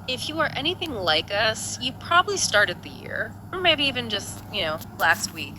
If you are anything like us, you probably started the year, or maybe even just, last week,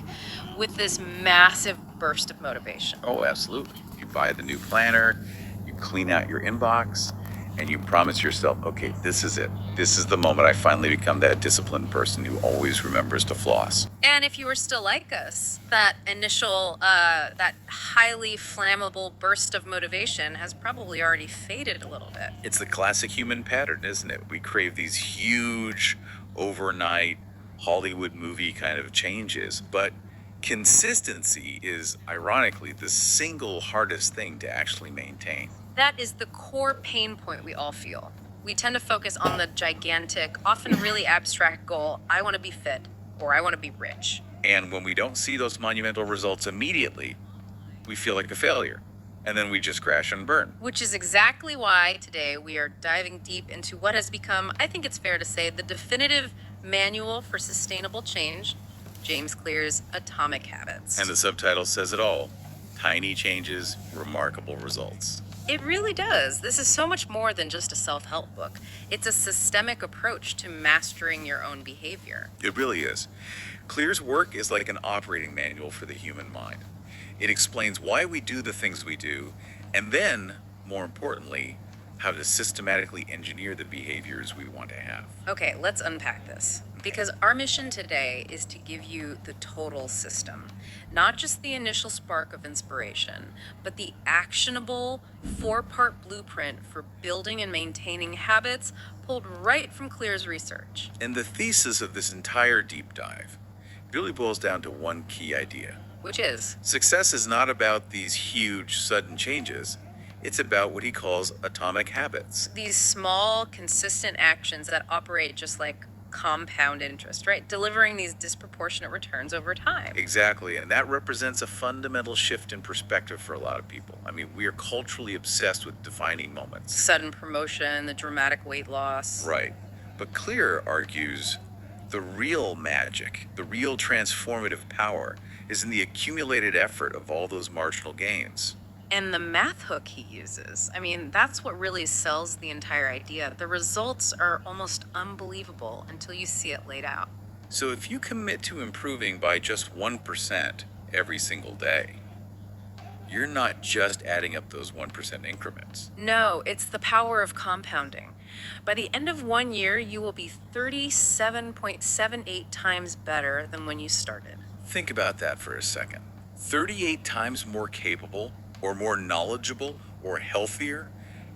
with this massive burst of motivation. Oh, absolutely. You buy the new planner, you clean out your inbox, and you promise yourself, okay, this is it. This is the moment I finally become that disciplined person who always remembers to floss. And if you were still like us, that initial, that highly flammable burst of motivation has probably already faded a little bit. It's the classic human pattern, isn't it? We crave these huge, overnight, Hollywood movie kind of changes, but consistency is, ironically, the single hardest thing to actually maintain. That is the core pain point we all feel. We tend to focus on the gigantic, often really abstract goal, I want to be fit, or I want to be rich. And when we don't see those monumental results immediately, we feel like a failure. And then we just crash and burn. Which is exactly why today we are diving deep into what has become, I think it's fair to say, the definitive manual for sustainable change, James Clear's Atomic Habits. And the subtitle says it all: tiny changes, remarkable results. It really does. This is so much more than just a self-help book. It's a systemic approach to mastering your own behavior. It really is. Clear's work is like an operating manual for the human mind. It explains why we do the things we do, and then, more importantly, how to systematically engineer the behaviors we want to have. Okay, let's unpack this. Because our mission today is to give you the total system, not just the initial spark of inspiration, but the actionable 4-part blueprint for building and maintaining habits pulled right from Clear's research. And the thesis of this entire deep dive really boils down to one key idea. Which is? Success is not about these huge, sudden changes. It's about what he calls atomic habits. These small, consistent actions that operate just like compound interest, right? Delivering these disproportionate returns over time. Exactly, and that represents a fundamental shift in perspective for a lot of people. I mean, we are culturally obsessed with defining moments. Sudden promotion, the dramatic weight loss. Right. But Clear argues the real magic, the real transformative power, is in the accumulated effort of all those marginal gains. And the math hook he uses, I mean, that's what really sells the entire idea. The results are almost unbelievable until you see it laid out. So if you commit to improving by just 1% every single day, you're not just adding up those 1% increments. No, it's the power of compounding. By the end of 1 year, you will be 37.78 times better than when you started. Think about that for a second. 38 times more capable, or more knowledgeable, or healthier,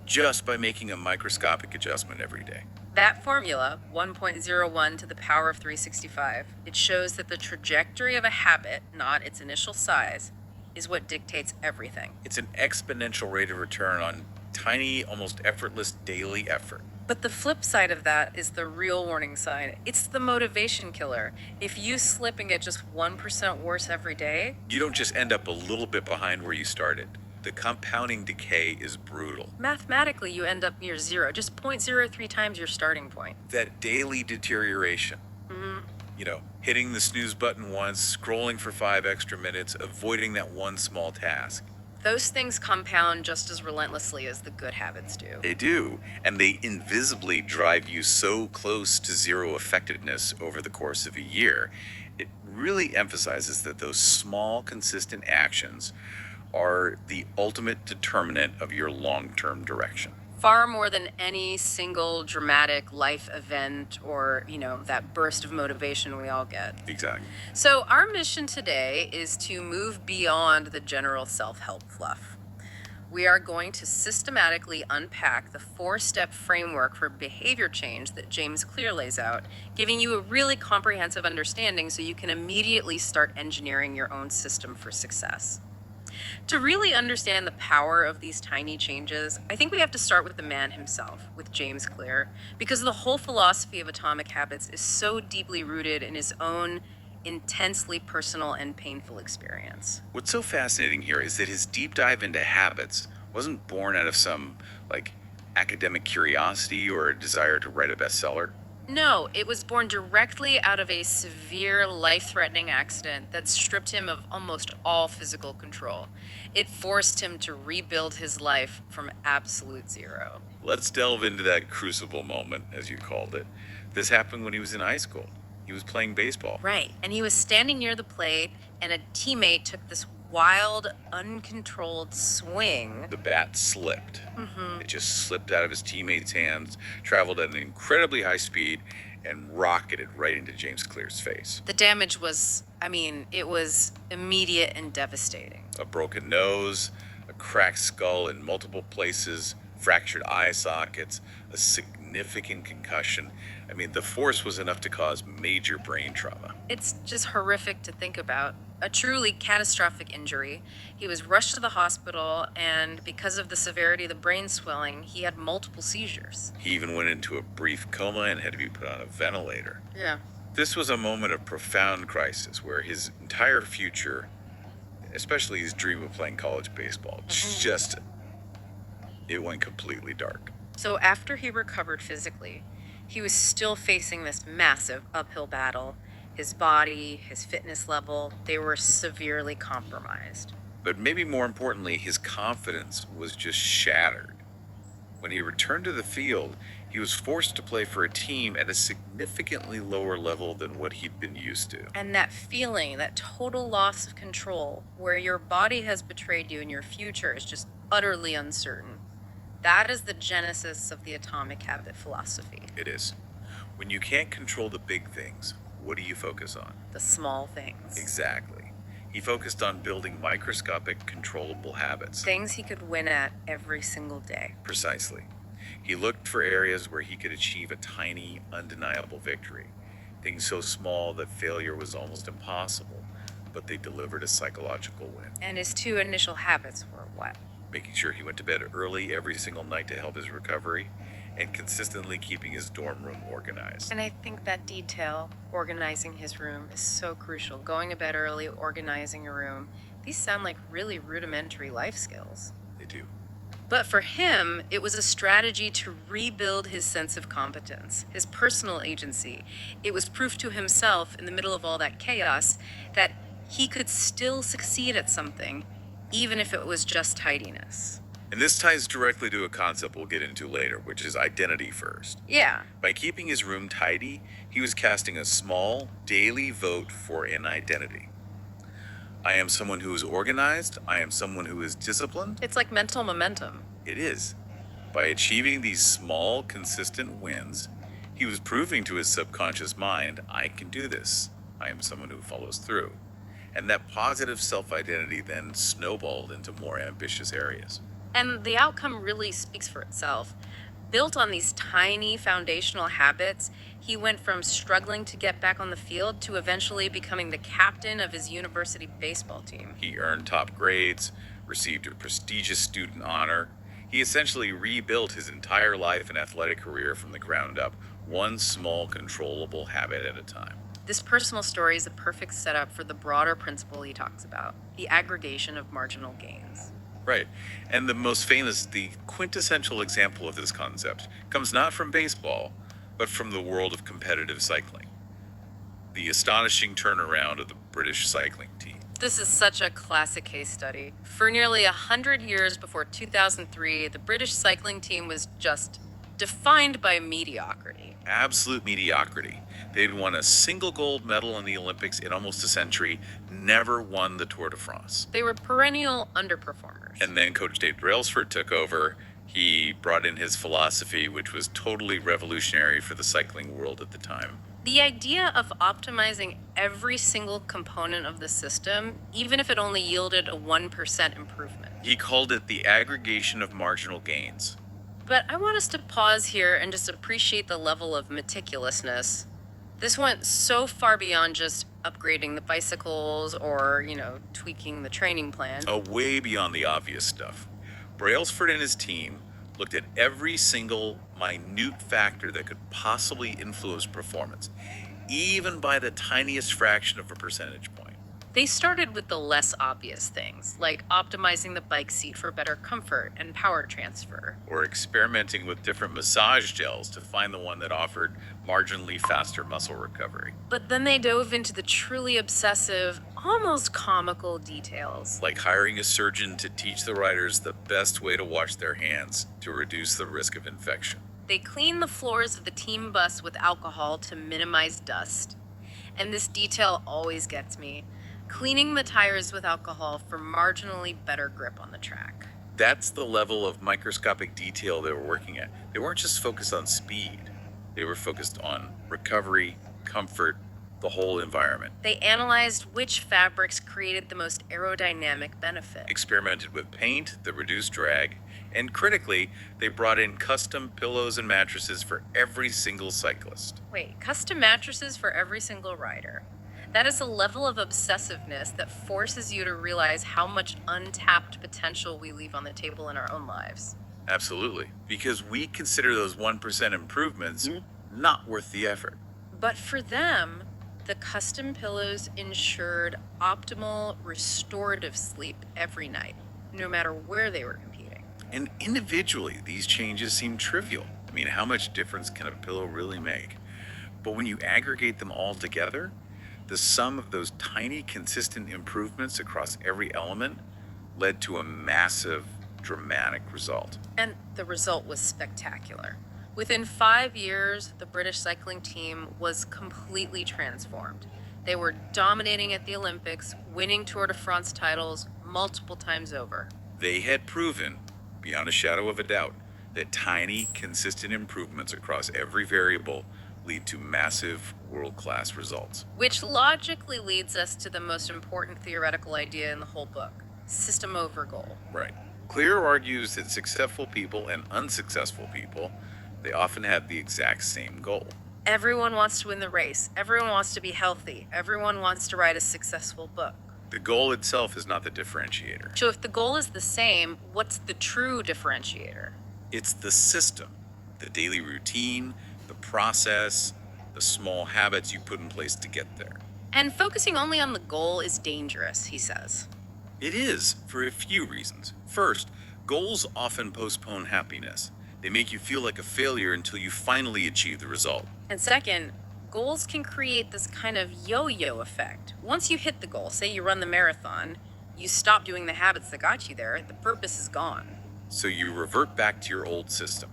just by making a microscopic adjustment every day. That formula, 1.01 to the power of 365, it shows that the trajectory of a habit, not its initial size, is what dictates everything. It's an exponential rate of return on tiny, almost effortless daily effort. But the flip side of that is the real warning sign. It's the motivation killer. If you slip and get just 1% worse every day, You don't just end up a little bit behind where you started. The compounding decay is brutal. mathematically you end up near zero, just 0.03 times your starting point. That daily deterioration, hitting the snooze button once, scrolling for 5 extra minutes, avoiding that one small task. Those things compound just as relentlessly as the good habits do. They do, and they invisibly drive you so close to zero effectiveness over the course of a year. It really emphasizes that those small, consistent actions are the ultimate determinant of your long-term direction. Far more than any single dramatic life event or, that burst of motivation we all get. Exactly. So our mission today is to move beyond the general self-help fluff. We are going to systematically unpack the 4-step framework for behavior change that James Clear lays out, giving you a really comprehensive understanding so you can immediately start engineering your own system for success. To really understand the power of these tiny changes, I think we have to start with the man himself, with James Clear, because the whole philosophy of Atomic Habits is so deeply rooted in his own intensely personal and painful experience. What's so fascinating here is that his deep dive into habits wasn't born out of some, academic curiosity or a desire to write a bestseller. No, it was born directly out of a severe life threatening accident that stripped him of almost all physical control. It forced him to rebuild his life from absolute zero. Let's delve into that crucible moment, as you called it. This happened when he was in high school. He was playing baseball. Right. And he was standing near the plate, and a teammate took this wild, uncontrolled swing. The bat slipped. Hmm. It just slipped out of his teammate's hands, traveled at an incredibly high speed, and rocketed right into James Clear's face. The damage was, it was immediate and devastating. A broken nose, a cracked skull in multiple places, fractured eye sockets, a significant concussion. The force was enough to cause major brain trauma. It's just horrific to think about. A truly catastrophic injury. He was rushed to the hospital, and because of the severity of the brain swelling, he had multiple seizures. He even went into a brief coma and had to be put on a ventilator. Yeah. This was a moment of profound crisis where his entire future, especially his dream of playing college baseball, it went completely dark. So after he recovered physically, he was still facing this massive uphill battle. His body, his fitness level, they were severely compromised. But maybe more importantly, his confidence was just shattered. When he returned to the field, he was forced to play for a team at a significantly lower level than what he'd been used to. And that feeling, that total loss of control, where your body has betrayed you and your future is just utterly uncertain, that is the genesis of the atomic habit philosophy. It is. When you can't control the big things, what do you focus on? The small things. Exactly. He focused on building microscopic, controllable habits. Things he could win at every single day. Precisely. He looked for areas where he could achieve a tiny, undeniable victory. Things so small that failure was almost impossible, but they delivered a psychological win. And his two initial habits were what? Making sure he went to bed early every single night to help his recovery, and consistently keeping his dorm room organized. And I think that detail, organizing his room, is so crucial. Going to bed early, organizing your room, these sound like really rudimentary life skills. They do. But for him, it was a strategy to rebuild his sense of competence, his personal agency. It was proof to himself, in the middle of all that chaos, that he could still succeed at something, even if it was just tidiness. And this ties directly to a concept we'll get into later, which is identity first. Yeah. By keeping his room tidy, he was casting a small, daily vote for an identity. I am someone who is organized. I am someone who is disciplined. It's like mental momentum. It is. By achieving these small, consistent wins, he was proving to his subconscious mind, I can do this. I am someone who follows through. And that positive self-identity then snowballed into more ambitious areas. And the outcome really speaks for itself. Built on these tiny foundational habits, he went from struggling to get back on the field to eventually becoming the captain of his university baseball team. He earned top grades, received a prestigious student honor. He essentially rebuilt his entire life and athletic career from the ground up, one small controllable habit at a time. This personal story is a perfect setup for the broader principle he talks about, the aggregation of marginal gains. Right. And the quintessential example of this concept comes not from baseball, but from the world of competitive cycling. The astonishing turnaround of the British cycling team. This is such a classic case study. For nearly 100 years before 2003, the British cycling team was just defined by mediocrity. Absolute mediocrity. They'd won a single gold medal in the Olympics in almost a century, never won the Tour de France. They were perennial underperformers. And then Coach Dave Brailsford took over. He brought in his philosophy, which was totally revolutionary for the cycling world at the time. The idea of optimizing every single component of the system, even if it only yielded a 1% improvement. He called it the aggregation of marginal gains. But I want us to pause here and just appreciate the level of meticulousness. This went so far beyond just upgrading the bicycles or, tweaking the training plan. Way beyond the obvious stuff. Brailsford and his team looked at every single minute factor that could possibly influence performance, even by the tiniest fraction of a percentage point. They started with the less obvious things, like optimizing the bike seat for better comfort and power transfer. Or experimenting with different massage gels to find the one that offered marginally faster muscle recovery. But then they dove into the truly obsessive, almost comical details. Like hiring a surgeon to teach the riders the best way to wash their hands to reduce the risk of infection. They cleaned the floors of the team bus with alcohol to minimize dust. And this detail always gets me. Cleaning the tires with alcohol for marginally better grip on the track. That's the level of microscopic detail they were working at. They weren't just focused on speed, they were focused on recovery, comfort, the whole environment. They analyzed which fabrics created the most aerodynamic benefit. Experimented with paint that reduced drag, and critically, they brought in custom pillows and mattresses for every single cyclist. Wait, custom mattresses for every single rider. That is a level of obsessiveness that forces you to realize how much untapped potential we leave on the table in our own lives. Absolutely, because we consider those 1% improvements not worth the effort. But for them, the custom pillows ensured optimal restorative sleep every night, no matter where they were competing. And individually, these changes seem trivial. I mean, how much difference can a pillow really make? But when you aggregate them all together, the sum of those tiny, consistent improvements across every element led to a massive, dramatic result. And the result was spectacular. Within 5 years, the British cycling team was completely transformed. They were dominating at the Olympics, winning Tour de France titles multiple times over. They had proven, beyond a shadow of a doubt, that tiny, consistent improvements across every variable lead to massive, world-class results. Which logically leads us to the most important theoretical idea in the whole book: system over goal. Right. Clear argues that successful people and unsuccessful people, they often have the exact same goal. Everyone wants to win the race. Everyone wants to be healthy. Everyone wants to write a successful book. The goal itself is not the differentiator. So if the goal is the same, what's the true differentiator? It's the system, the daily routine, the process, the small habits you put in place to get there. And focusing only on the goal is dangerous, he says. It is, for a few reasons. First, goals often postpone happiness. They make you feel like a failure until you finally achieve the result. And second, goals can create this kind of yo-yo effect. Once you hit the goal, say you run the marathon, you stop doing the habits that got you there, the purpose is gone. So you revert back to your old system.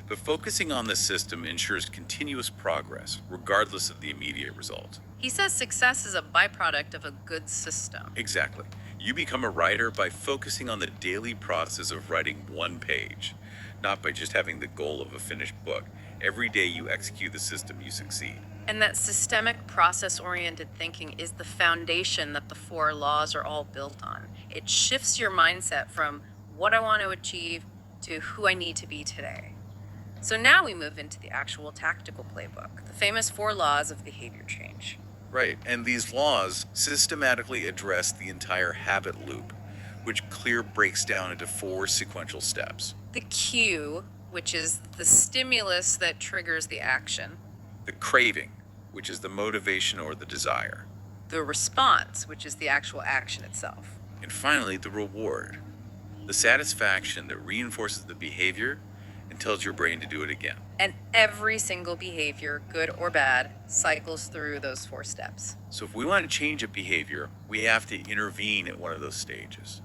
But focusing on the system ensures continuous progress, regardless of the immediate result. He says success is a byproduct of a good system. Exactly. You become a writer by focusing on the daily process of writing one page, not by just having the goal of a finished book. Every day you execute the system, you succeed. And that systemic, process-oriented thinking is the foundation that the 4 laws are all built on. It shifts your mindset from what I want to achieve to who I need to be today. So now we move into the actual tactical playbook, the famous 4 laws of behavior change. Right, and these laws systematically address the entire habit loop, which Clear breaks down into 4 sequential steps. The cue, which is the stimulus that triggers the action. The craving, which is the motivation or the desire. The response, which is the actual action itself. And finally, the reward, the satisfaction that reinforces the behavior and tells your brain to do it again. And every single behavior, good or bad, cycles through those 4 steps. So if we want to change a behavior, we have to intervene at one of those stages.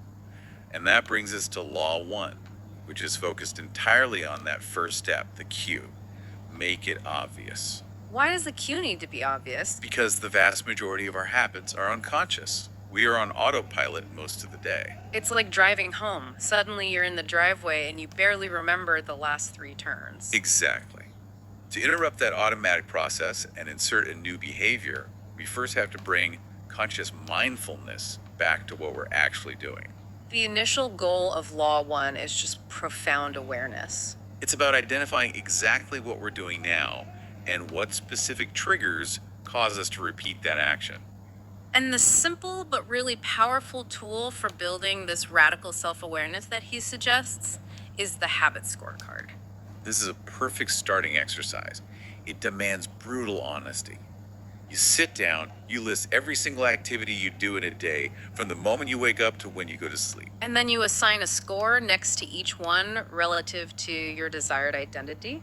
And that brings us to Law 1, which is focused entirely on that first step, the cue. Make it obvious. Why does the cue need to be obvious? Because the vast majority of our habits are unconscious. We are on autopilot most of the day. It's like driving home. Suddenly you're in the driveway and you barely remember the last 3 turns. Exactly. To interrupt that automatic process and insert a new behavior, we first have to bring conscious mindfulness back to what we're actually doing. The initial goal of Law 1 is just profound awareness. It's about identifying exactly what we're doing now and what specific triggers cause us to repeat that action. And the simple but really powerful tool for building this radical self-awareness that he suggests is the habit scorecard. This is a perfect starting exercise. It demands brutal honesty. You sit down, you list every single activity you do in a day from the moment you wake up to when you go to sleep. And then you assign a score next to each one relative to your desired identity.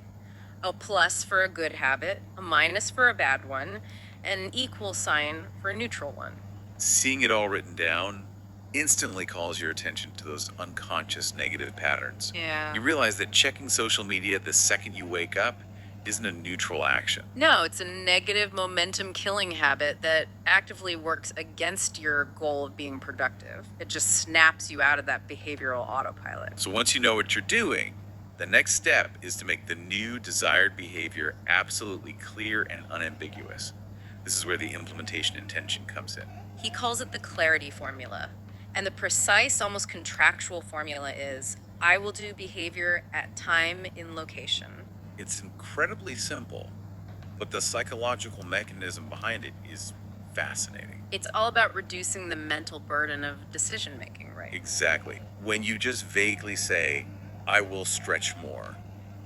A plus for a good habit, a minus for a bad one, and an equal sign for a neutral one. Seeing it all written down instantly calls your attention to those unconscious negative patterns. Yeah. You realize that checking social media the second you wake up isn't a neutral action. No, it's a negative momentum killing habit that actively works against your goal of being productive. It just snaps you out of that behavioral autopilot. So once you know what you're doing, the next step is to make the new desired behavior absolutely clear and unambiguous. This is where the implementation intention comes in. He calls it the clarity formula. And the precise, almost contractual formula is I will do behavior at time in location. It's incredibly simple, but the psychological mechanism behind it is fascinating. It's all about reducing the mental burden of decision making, right? Exactly. When you just vaguely say, I will stretch more,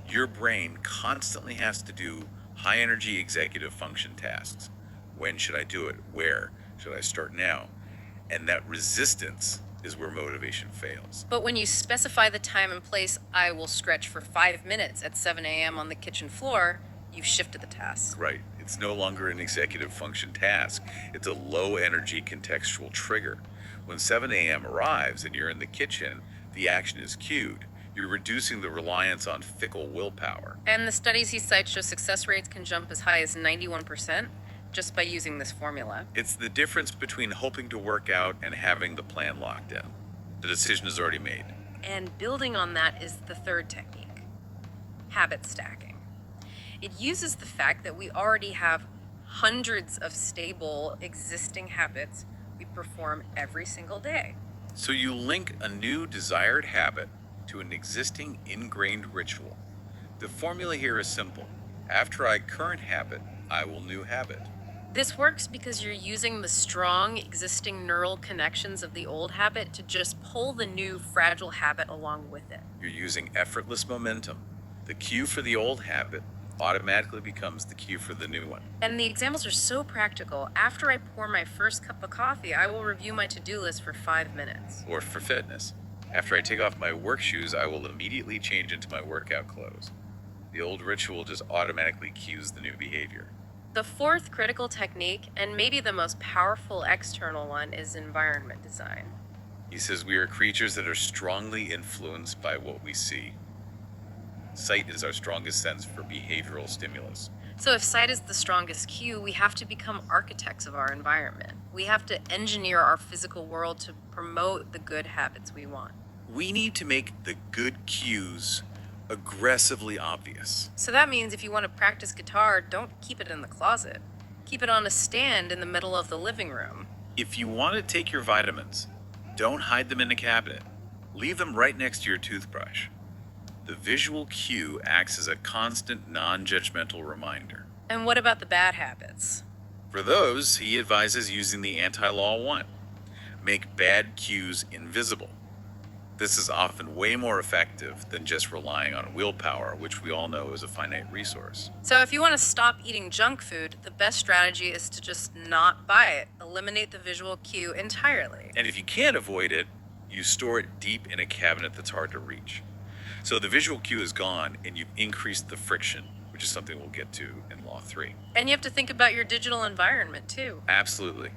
your brain constantly has to do high energy executive function tasks. When should I do it? Where? Should I start now? And that resistance is where motivation fails. But when you specify the time and place, I will stretch for 5 minutes at 7 a.m. on the kitchen floor, you've shifted the task. Right. It's no longer an executive function task. It's a low energy contextual trigger. When 7 a.m. arrives and you're in the kitchen, the action is cued. You're reducing the reliance on fickle willpower. And the studies he cites show success rates can jump as high as 91% just by using this formula. It's the difference between hoping to work out and having the plan locked in. The decision is already made. And building on that is the third technique, habit stacking. It uses the fact that we already have hundreds of stable existing habits we perform every single day. So you link a new desired habit to an existing ingrained ritual. The formula here is simple. After I current habit, I will new habit. This works because you're using the strong existing neural connections of the old habit to just pull the new fragile habit along with it. You're using effortless momentum. The cue for the old habit automatically becomes the cue for the new one. And the examples are so practical. After I pour my first cup of coffee, I will review my to-do list for 5 minutes. Or for fitness. After I take off my work shoes, I will immediately change into my workout clothes. The old ritual just automatically cues the new behavior. The fourth critical technique, and maybe the most powerful external one, is environment design. He says we are creatures that are strongly influenced by what we see. Sight is our strongest sense for behavioral stimulus. So if sight is the strongest cue, we have to become architects of our environment. We have to engineer our physical world to promote the good habits we want. We need to make the good cues aggressively obvious. So that means if you want to practice guitar, don't keep it in the closet. Keep it on a stand in the middle of the living room. If you want to take your vitamins, don't hide them in a cabinet. Leave them right next to your toothbrush. The visual cue acts as a constant, non-judgmental reminder. And what about the bad habits? For those, he advises using the anti-law 1. Make bad cues invisible. This is often way more effective than just relying on willpower, which we all know is a finite resource. So if you want to stop eating junk food, the best strategy is to just not buy it. Eliminate the visual cue entirely. And if you can't avoid it, you store it deep in a cabinet that's hard to reach. So the visual cue is gone and you've increased the friction, which is something we'll get to in Law 3. And you have to think about your digital environment too. Absolutely.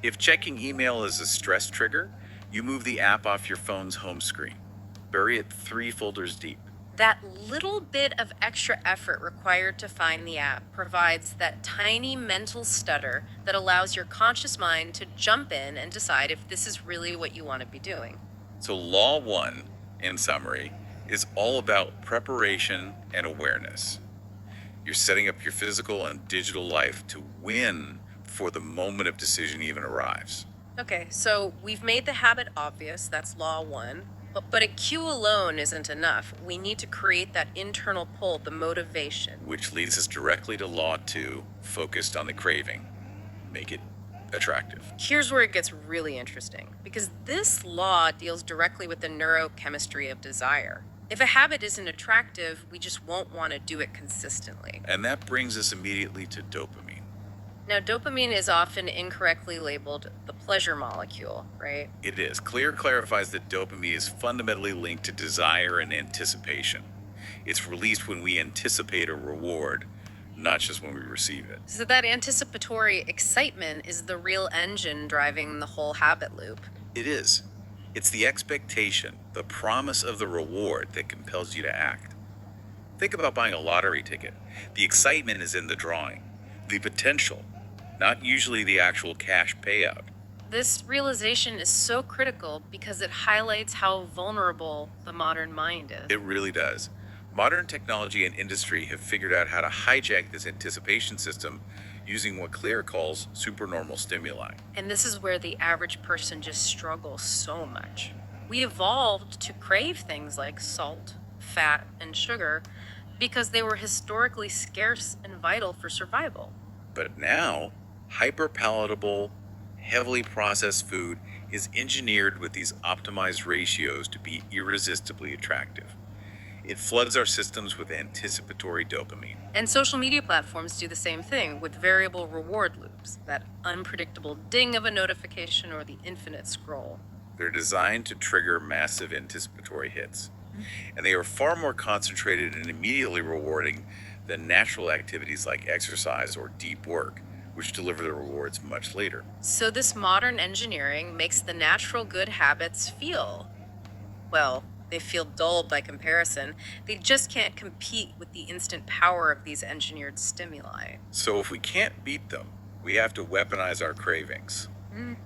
If checking email is a stress trigger, you move the app off your phone's home screen. Bury it 3 folders deep. That little bit of extra effort required to find the app provides that tiny mental stutter that allows your conscious mind to jump in and decide if this is really what you want to be doing. So Law 1, in summary, is all about preparation and awareness. You're setting up your physical and digital life to win before the moment of decision even arrives. Okay, so we've made the habit obvious, that's Law 1. But a cue alone isn't enough. We need to create that internal pull, the motivation. Which leads us directly to Law 2, focused on the craving. Make it attractive. Here's where it gets really interesting, because this law deals directly with the neurochemistry of desire. If a habit isn't attractive, we just won't want to do it consistently. And that brings us immediately to dopamine. Now, dopamine is often incorrectly labeled the pleasure molecule, right? It is. Clear clarifies that dopamine is fundamentally linked to desire and anticipation. It's released when we anticipate a reward, not just when we receive it. So, that anticipatory excitement is the real engine driving the whole habit loop. It is. It's the expectation, the promise of the reward that compels you to act. Think about buying a lottery ticket. The excitement is in the drawing, the potential, not usually the actual cash payout. This realization is so critical because it highlights how vulnerable the modern mind is. It really does. Modern technology and industry have figured out how to hijack this anticipation system using what Clear calls supernormal stimuli. And this is where the average person just struggles so much. We evolved to crave things like salt, fat, and sugar because they were historically scarce and vital for survival. But now, hyper-palatable, heavily processed food is engineered with these optimized ratios to be irresistibly attractive. It floods our systems with anticipatory dopamine. And social media platforms do the same thing with variable reward loops, that unpredictable ding of a notification or the infinite scroll. They're designed to trigger massive anticipatory hits, and they are far more concentrated and immediately rewarding than natural activities like exercise or deep work, which deliver the rewards much later. So, this modern engineering makes the natural good habits feel, well, they feel dull by comparison. They just can't compete with the instant power of these engineered stimuli. So if we can't beat them, we have to weaponize our cravings.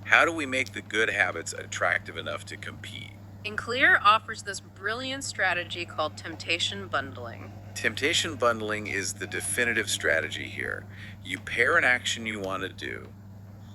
How do we make the good habits attractive enough to compete? And Clear offers this brilliant strategy called temptation bundling. Temptation bundling is the definitive strategy here. You pair an action you want to do,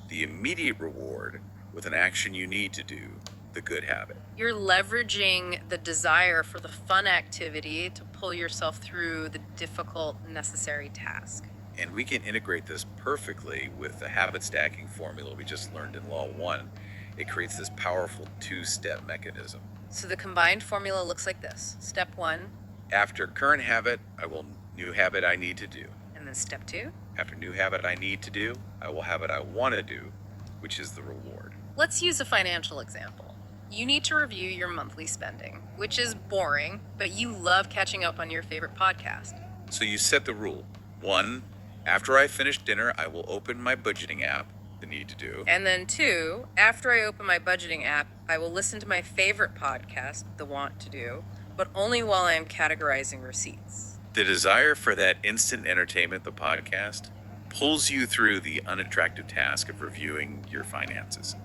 the immediate reward, with an action you need to do, the good habit. You're leveraging the desire for the fun activity to pull yourself through the difficult, necessary task. And we can integrate this perfectly with the habit stacking formula we just learned in Law 1. It creates this powerful two-step mechanism. So the combined formula looks like this. Step 1, After current habit, I will new habit I need to do. and then step 2. After new habit I need to do, I will habit I want to do, which is the reward. Let's use a financial example. You need to review your monthly spending, which is boring, but you love catching up on your favorite podcast. So you set the rule. 1, after I finish dinner, I will open my budgeting app, the need to do. And then 2, after I open my budgeting app, I will listen to my favorite podcast, the want to do, but only while I am categorizing receipts. The desire for that instant entertainment, the podcast, pulls you through the unattractive task of reviewing your finances.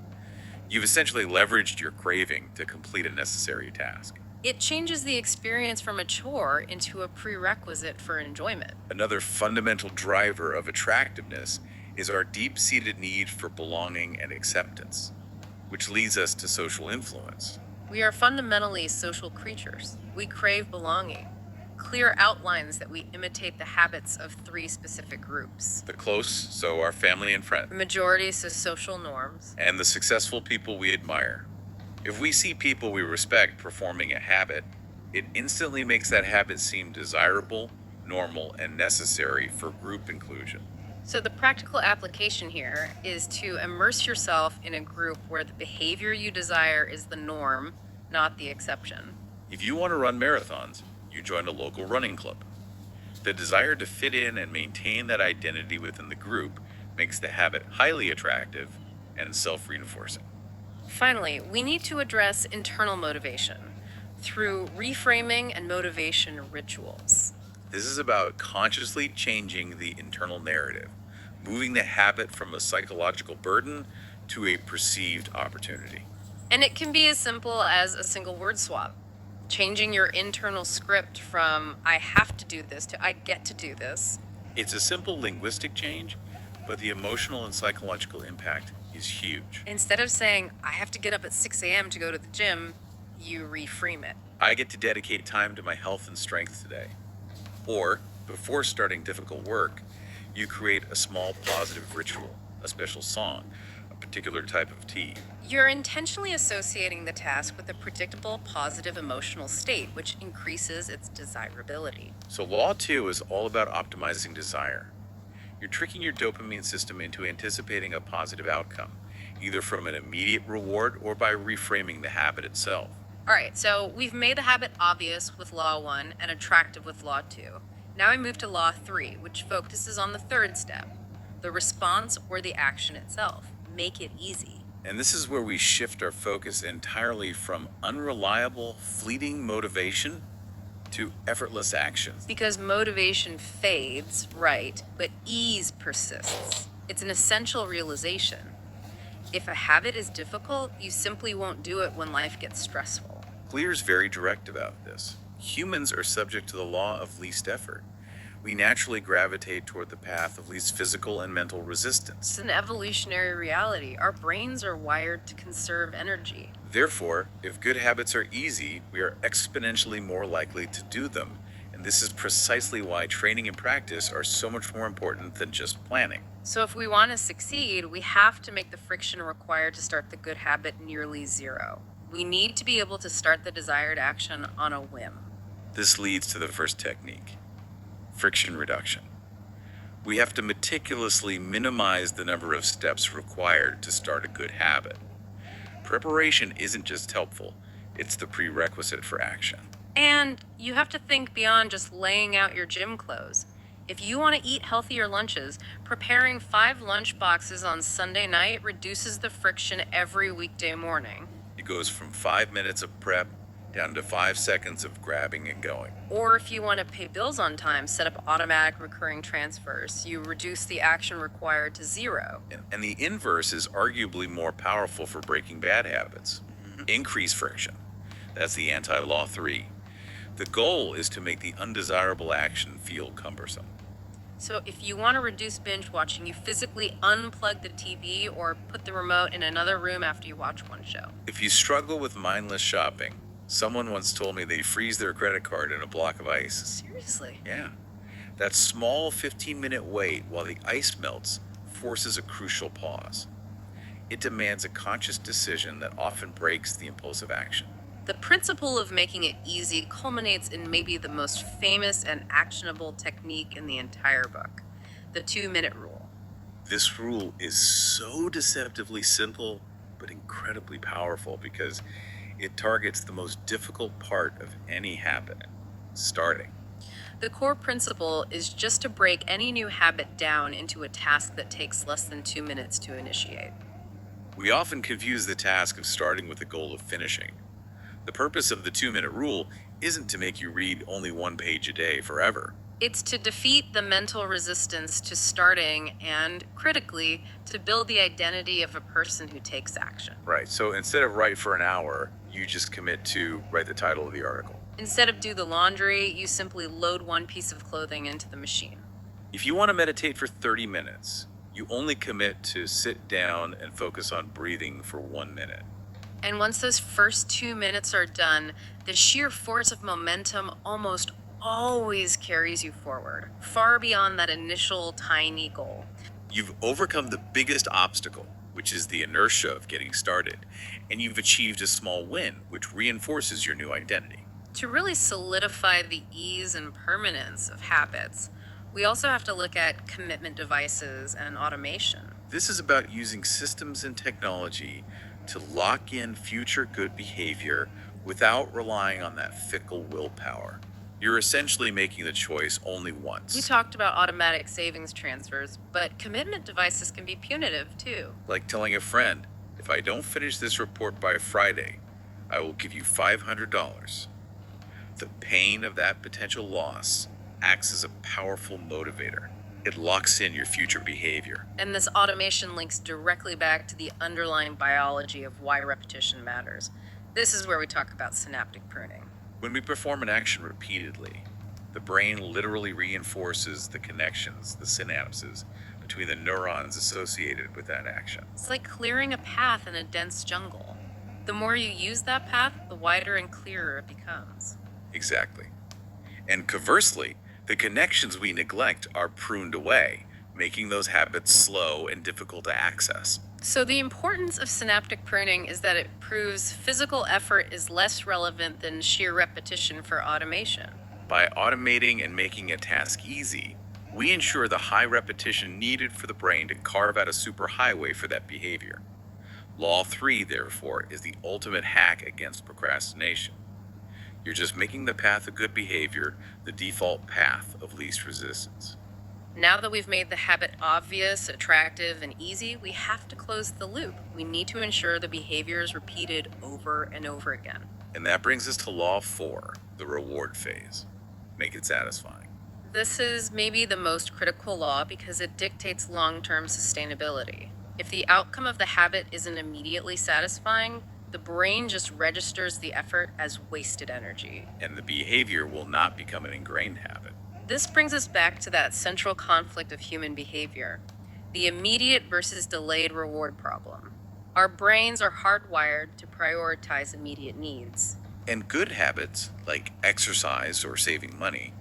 You've essentially leveraged your craving to complete a necessary task. It changes the experience from a chore into a prerequisite for enjoyment. Another fundamental driver of attractiveness is our deep-seated need for belonging and acceptance, which leads us to social influence. We are fundamentally social creatures. We crave belonging. Clear outlines that we imitate the habits of 3 specific groups. The close, so our family and friends, The majority says social norms. and the successful people we admire. If we see people we respect performing a habit, it instantly makes that habit seem desirable, normal, and necessary for group inclusion. So the practical application here is to immerse yourself in a group where the behavior you desire is the norm, not the exception. If you want to run marathons, you join a local running club. The desire to fit in and maintain that identity within the group makes the habit highly attractive and self-reinforcing. Finally, we need to address internal motivation through reframing and motivation rituals. This is about consciously changing the internal narrative, moving the habit from a psychological burden to a perceived opportunity. And it can be as simple as a single word swap. Changing your internal script from I have to do this to I get to do this. It's a simple linguistic change, but the emotional and psychological impact is huge. Instead of saying I have to get up at 6 a.m. to go to the gym, you reframe it. I get to dedicate time to my health and strength today. Or, before starting difficult work, you create a small positive ritual, a special song, a particular type of tea. You're intentionally associating the task with a predictable, positive emotional state, which increases its desirability. So Law 2 is all about optimizing desire. You're tricking your dopamine system into anticipating a positive outcome, either from an immediate reward or by reframing the habit itself. All right, so we've made the habit obvious with Law 1 and attractive with Law 2. Now I move to Law 3, which focuses on the third step, the response or the action itself. Make it easy. And this is where we shift our focus entirely from unreliable, fleeting motivation to effortless action. Because motivation fades, right, but ease persists. It's an essential realization. If a habit is difficult, you simply won't do it when life gets stressful. Clear's very direct about this. Humans are subject to the law of least effort. We naturally gravitate toward the path of least physical and mental resistance. It's an evolutionary reality. Our brains are wired to conserve energy. Therefore, if good habits are easy, we are exponentially more likely to do them. And this is precisely why training and practice are so much more important than just planning. So if we want to succeed, we have to make the friction required to start the good habit nearly zero. We need to be able to start the desired action on a whim. This leads to the first technique, friction reduction. We have to meticulously minimize the number of steps required to start a good habit. Preparation isn't just helpful, it's the prerequisite for action. And you have to think beyond just laying out your gym clothes. If you want to eat healthier lunches, preparing 5 lunch boxes on Sunday night reduces the friction every weekday morning. It goes from 5 minutes of prep down to 5 seconds of grabbing and going. Or if you want to pay bills on time, set up automatic recurring transfers. You reduce the action required to zero. And the inverse is arguably more powerful for breaking bad habits. Increase friction. That's the anti-law 3. The goal is to make the undesirable action feel cumbersome. So if you want to reduce binge watching, you physically unplug the TV or put the remote in another room after you watch one show. If you struggle with mindless shopping, someone once told me they freeze their credit card in a block of ice. Seriously? Yeah. That small 15-minute wait while the ice melts forces a crucial pause. It demands a conscious decision that often breaks the impulsive action. The principle of making it easy culminates in maybe the most famous and actionable technique in the entire book, the 2-minute rule. This rule is so deceptively simple, but incredibly powerful because it targets the most difficult part of any habit, starting. The core principle is just to break any new habit down into a task that takes less than 2 minutes to initiate. We often confuse the task of starting with the goal of finishing. The purpose of the 2-minute rule isn't to make you read only 1 page a day forever. It's to defeat the mental resistance to starting and, critically, to build the identity of a person who takes action. Right, so instead of write for an hour, you just commit to write the title of the article. Instead of do the laundry, you simply load one piece of clothing into the machine. If you want to meditate for 30 minutes, you only commit to sit down and focus on breathing for 1 minute. And once those first 2 minutes are done, the sheer force of momentum almost always carries you forward, far beyond that initial tiny goal. You've overcome the biggest obstacle, which is the inertia of getting started, and you've achieved a small win, which reinforces your new identity. To really solidify the ease and permanence of habits, we also have to look at commitment devices and automation. This is about using systems and technology to lock in future good behavior without relying on that fickle willpower. You're essentially making the choice only once. We talked about automatic savings transfers, but commitment devices can be punitive too. Like telling a friend, if I don't finish this report by Friday, I will give you $500. The pain of that potential loss acts as a powerful motivator. It locks in your future behavior. And this automation links directly back to the underlying biology of why repetition matters. This is where we talk about synaptic pruning. When we perform an action repeatedly, the brain literally reinforces the connections, the synapses, between the neurons associated with that action. It's like clearing a path in a dense jungle. The more you use that path, the wider and clearer it becomes. Exactly. And conversely, the connections we neglect are pruned away, making those habits slow and difficult to access. So the importance of synaptic pruning is that it proves physical effort is less relevant than sheer repetition for automation. By automating and making a task easy, We ensure the high repetition needed for the brain to carve out a superhighway for that behavior. Law 3, therefore, is the ultimate hack against procrastination. You're just making the path of good behavior the default path of least resistance. Now that we've made the habit obvious, attractive, and easy, we have to close the loop. We need to ensure the behavior is repeated over and over again. And that brings us to Law 4, the reward phase. Make it satisfying. This is maybe the most critical law because it dictates long-term sustainability. If the outcome of the habit isn't immediately satisfying, the brain just registers the effort as wasted energy. And the behavior will not become an ingrained habit. This brings us back to that central conflict of human behavior, the immediate versus delayed reward problem. Our brains are hardwired to prioritize immediate needs. And good habits, like exercise or saving money,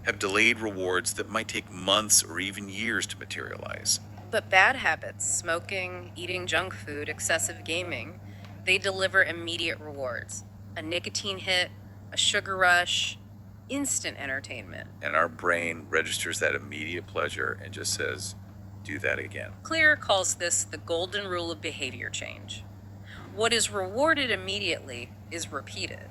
have delayed rewards that might take months or even years to materialize. But bad habits, smoking, eating junk food, excessive gaming, they deliver immediate rewards. A nicotine hit, a sugar rush, instant entertainment. And our brain registers that immediate pleasure and just says, do that again. Clear calls this the golden rule of behavior change. What is rewarded immediately is repeated.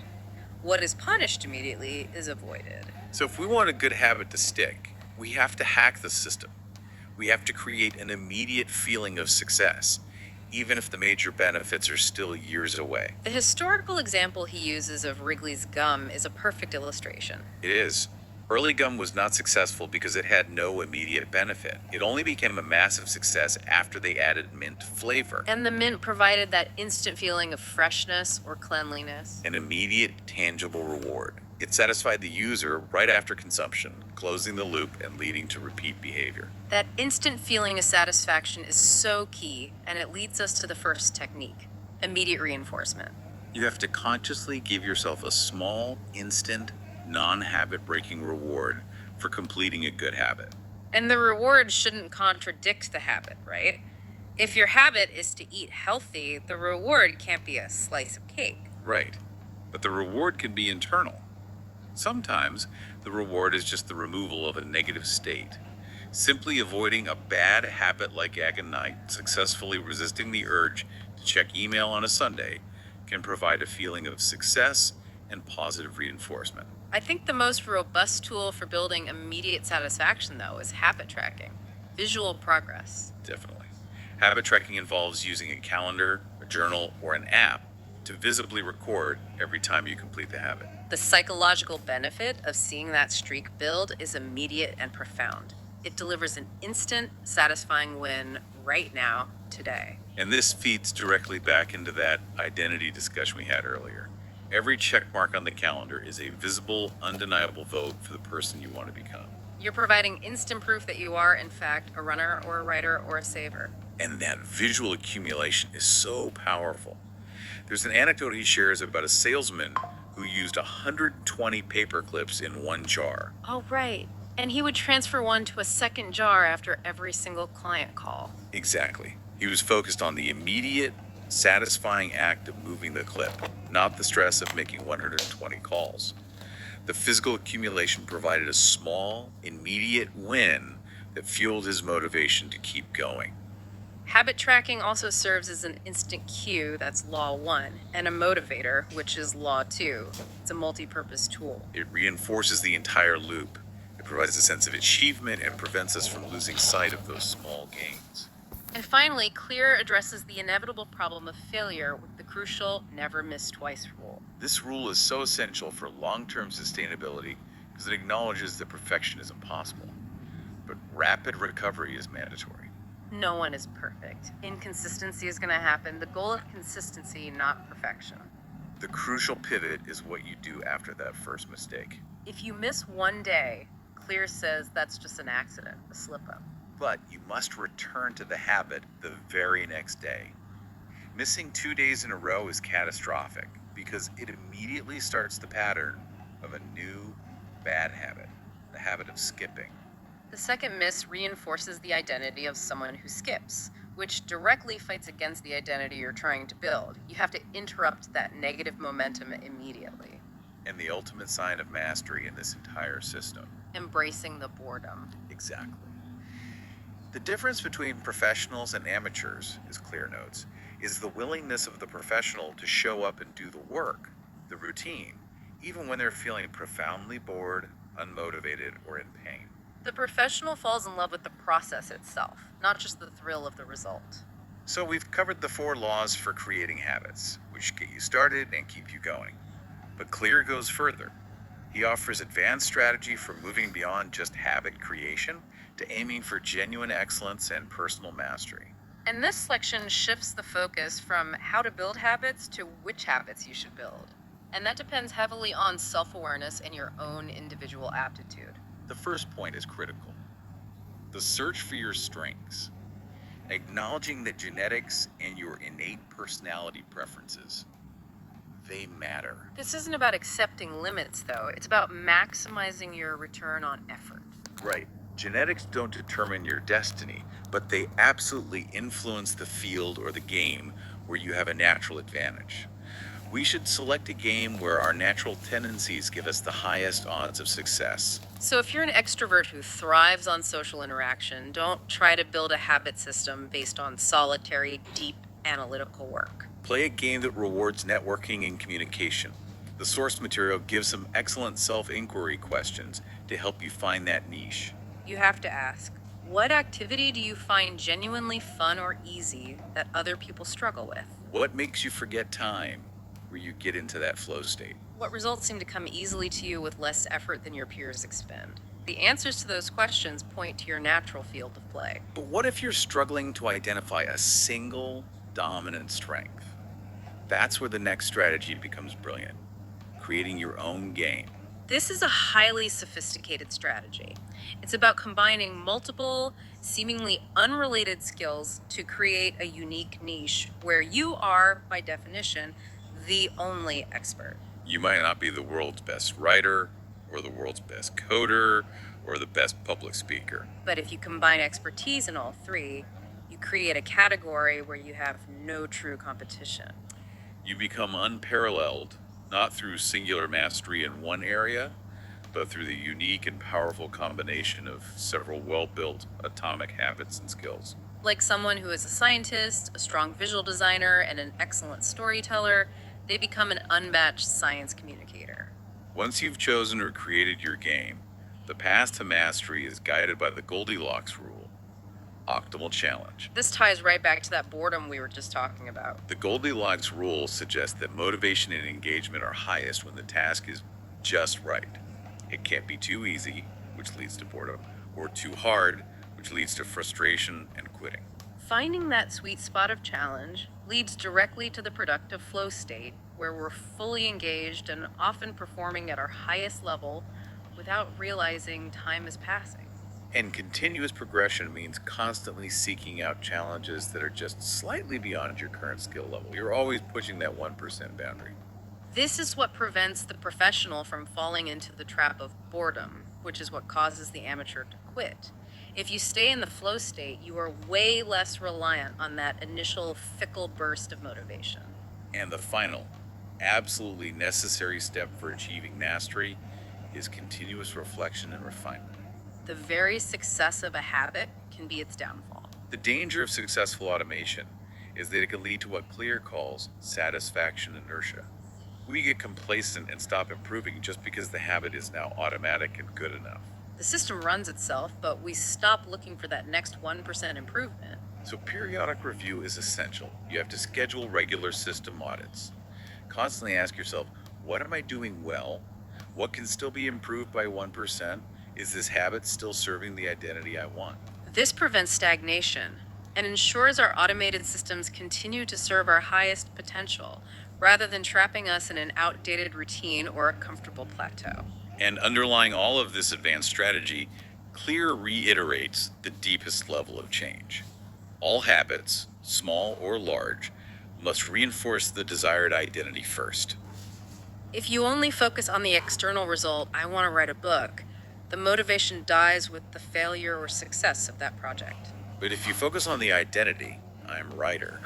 What is punished immediately is avoided. So if we want a good habit to stick, we have to hack the system. We have to create an immediate feeling of success, even if the major benefits are still years away. The historical example he uses of Wrigley's gum is a perfect illustration. It is. Early gum was not successful because it had no immediate benefit. It only became a massive success after they added mint flavor. And the mint provided that instant feeling of freshness or cleanliness. An immediate, tangible reward. It satisfied the user right after consumption, closing the loop and leading to repeat behavior. That instant feeling of satisfaction is so key, and it leads us to the first technique, immediate reinforcement. You have to consciously give yourself a small, instant, non-habit breaking reward for completing a good habit. And the reward shouldn't contradict the habit, right? If your habit is to eat healthy, the reward can't be a slice of cake. Right. But the reward can be internal. Sometimes the reward is just the removal of a negative state. Simply avoiding a bad habit like ag and night, successfully resisting the urge to check email on a Sunday, can provide a feeling of success and positive reinforcement. I think the most robust tool for building immediate satisfaction, though, is habit tracking, visual progress. Definitely. Habit tracking involves using a calendar, a journal, or an app to visibly record every time you complete the habit. The psychological benefit of seeing that streak build is immediate and profound. It delivers an instant, satisfying win right now, today. And this feeds directly back into that identity discussion we had earlier. Every check mark on the calendar is a visible, undeniable vote for the person you want to become. You're providing instant proof that you are, in fact, a runner or a writer or a saver. And that visual accumulation is so powerful. There's an anecdote he shares about a salesman who used 120 paper clips in one jar. Oh, right. And he would transfer one to a second jar after every single client call. Exactly. He was focused on the immediate, satisfying act of moving the clip, not the stress of making 120 calls. The physical accumulation provided a small, immediate win that fueled his motivation to keep going. Habit tracking also serves as an instant cue, that's Law 1, and a motivator, which is Law 2. It's a multi-purpose tool. It reinforces the entire loop. It provides a sense of achievement and prevents us from losing sight of those small gains. And finally, Clear addresses the inevitable problem of failure with the crucial never miss twice rule. This rule is so essential for long-term sustainability because it acknowledges that perfection is impossible, but rapid recovery is mandatory. No one is perfect. Inconsistency is going to happen. The goal of consistency, not perfection. The crucial pivot is what you do after that first mistake. If you miss one day, Clear says that's just an accident, a slip-up. But you must return to the habit the very next day. Missing 2 days in a row is catastrophic because it immediately starts the pattern of a new bad habit, the habit of skipping. The second miss reinforces the identity of someone who skips, which directly fights against the identity you're trying to build. You have to interrupt that negative momentum immediately. And the ultimate sign of mastery in this entire system Embracing the boredom. Exactly. The difference between professionals and amateurs, as Clear notes, is the willingness of the professional to show up and do the work, the routine, even when they're feeling profoundly bored, unmotivated, or in pain. The professional falls in love with the process itself, not just the thrill of the result. So we've covered the 4 laws for creating habits, which get you started and keep you going. But Clear goes further. He offers advanced strategy for moving beyond just habit creation to aiming for genuine excellence and personal mastery. And this section shifts the focus from how to build habits to which habits you should build. And that depends heavily on self awareness and your own individual aptitude. The first point is critical: the search for your strengths, acknowledging that genetics and your innate personality preferences, they matter. This isn't about accepting limits, though. It's about maximizing your return on effort. Right. Genetics don't determine your destiny, but they absolutely influence the field or the game where you have a natural advantage. We should select a game where our natural tendencies give us the highest odds of success. So, if you're an extrovert who thrives on social interaction, don't try to build a habit system based on solitary, deep analytical work. Play a game that rewards networking and communication. The source material gives some excellent self-inquiry questions to help you find that niche. You have to ask, what activity do you find genuinely fun or easy that other people struggle with? What makes you forget time, where you get into that flow state? What results seem to come easily to you with less effort than your peers expend? The answers to those questions point to your natural field of play. But what if you're struggling to identify a single dominant strength? That's where the next strategy becomes brilliant: creating your own game. This is a highly sophisticated strategy. It's about combining multiple, seemingly unrelated skills to create a unique niche where you are, by definition, the only expert. You might not be the world's best writer, or the world's best coder, or the best public speaker. But if you combine expertise in all three, you create a category where you have no true competition. You become unparalleled, not through singular mastery in one area, but through the unique and powerful combination of several well-built atomic habits and skills. Like someone who is a scientist, a strong visual designer, and an excellent storyteller, they become an unmatched science communicator. Once you've chosen or created your game, the path to mastery is guided by the Goldilocks rule: optimal challenge. This ties right back to that boredom we were just talking about. The Goldilocks rule suggests that motivation and engagement are highest when the task is just right. It can't be too easy, which leads to boredom, or too hard, which leads to frustration and quitting. Finding that sweet spot of challenge leads directly to the productive flow state, where we're fully engaged and often performing at our highest level without realizing time is passing. And continuous progression means constantly seeking out challenges that are just slightly beyond your current skill level. You're always pushing that 1% boundary. This is what prevents the professional from falling into the trap of boredom, which is what causes the amateur to quit. If you stay in the flow state, you are way less reliant on that initial fickle burst of motivation. And the final, absolutely necessary step for achieving mastery is continuous reflection and refinement. The very success of a habit can be its downfall. The danger of successful automation is that it can lead to what Clear calls satisfaction inertia. We get complacent and stop improving just because the habit is now automatic and good enough. The system runs itself, but we stop looking for that next 1% improvement. So periodic review is essential. You have to schedule regular system audits. Constantly ask yourself, what am I doing well? What can still be improved by 1%? Is this habit still serving the identity I want? This prevents stagnation and ensures our automated systems continue to serve our highest potential, rather than trapping us in an outdated routine or a comfortable plateau. And underlying all of this advanced strategy, Clear reiterates the deepest level of change. All habits, small or large, must reinforce the desired identity first. If you only focus on the external result, I want to write a book, the motivation dies with the failure or success of that project. But if you focus on the identity, I'm writer,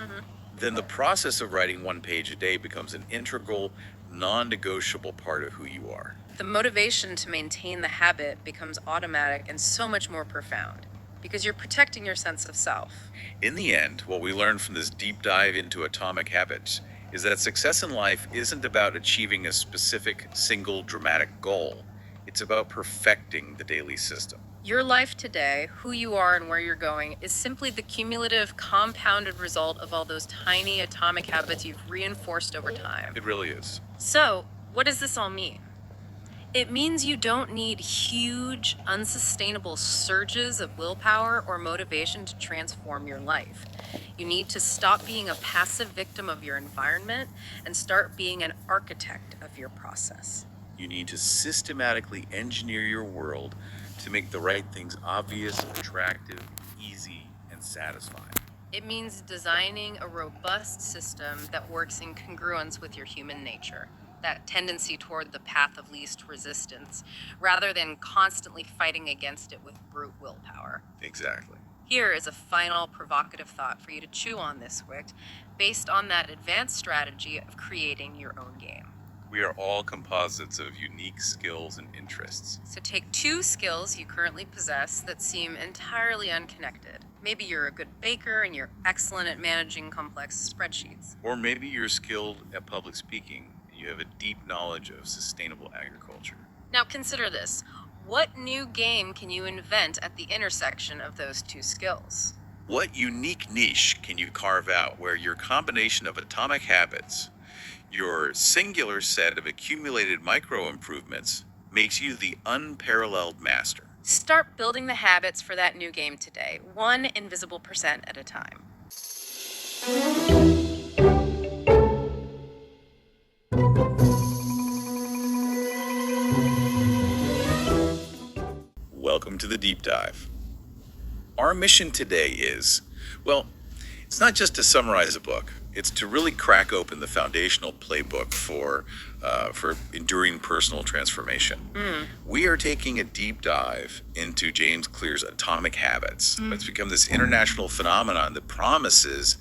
then the process of writing one page a day becomes an integral, non-negotiable part of who you are. The motivation to maintain the habit becomes automatic and so much more profound because you're protecting your sense of self. In the end, what we learn from this deep dive into atomic habits is that success in life isn't about achieving a specific single dramatic goal. It's about perfecting the daily system. Your life today, who you are and where you're going, is simply the cumulative, compounded result of all those tiny atomic habits you've reinforced over time. It really is. So, what does this all mean? It means you don't need huge, unsustainable surges of willpower or motivation to transform your life. You need to stop being a passive victim of your environment and start being an architect of your process. You need to systematically engineer your world to make the right things obvious, attractive, easy, and satisfying. It means designing a robust system that works in congruence with your human nature, that tendency toward the path of least resistance, rather than constantly fighting against it with brute willpower. Exactly. Here is a final provocative thought for you to chew on this week, based on that advanced strategy of creating your own game. We are all composites of unique skills and interests. So take 2 skills you currently possess that seem entirely unconnected. Maybe you're a good baker and you're excellent at managing complex spreadsheets. Or maybe you're skilled at public speaking and you have a deep knowledge of sustainable agriculture. Now consider this. What new game can you invent at the intersection of those 2 skills? What unique niche can you carve out where your combination of atomic habits, your singular set of accumulated micro improvements, makes you the unparalleled master? Start building the habits for that new game today, 1 invisible percent at a time. Welcome to the deep dive. Our mission today is, well, it's not just to summarize a book. It's to really crack open the foundational playbook for enduring personal transformation. We are taking a deep dive into James Clear's Atomic Habits. It's become this international phenomenon that promises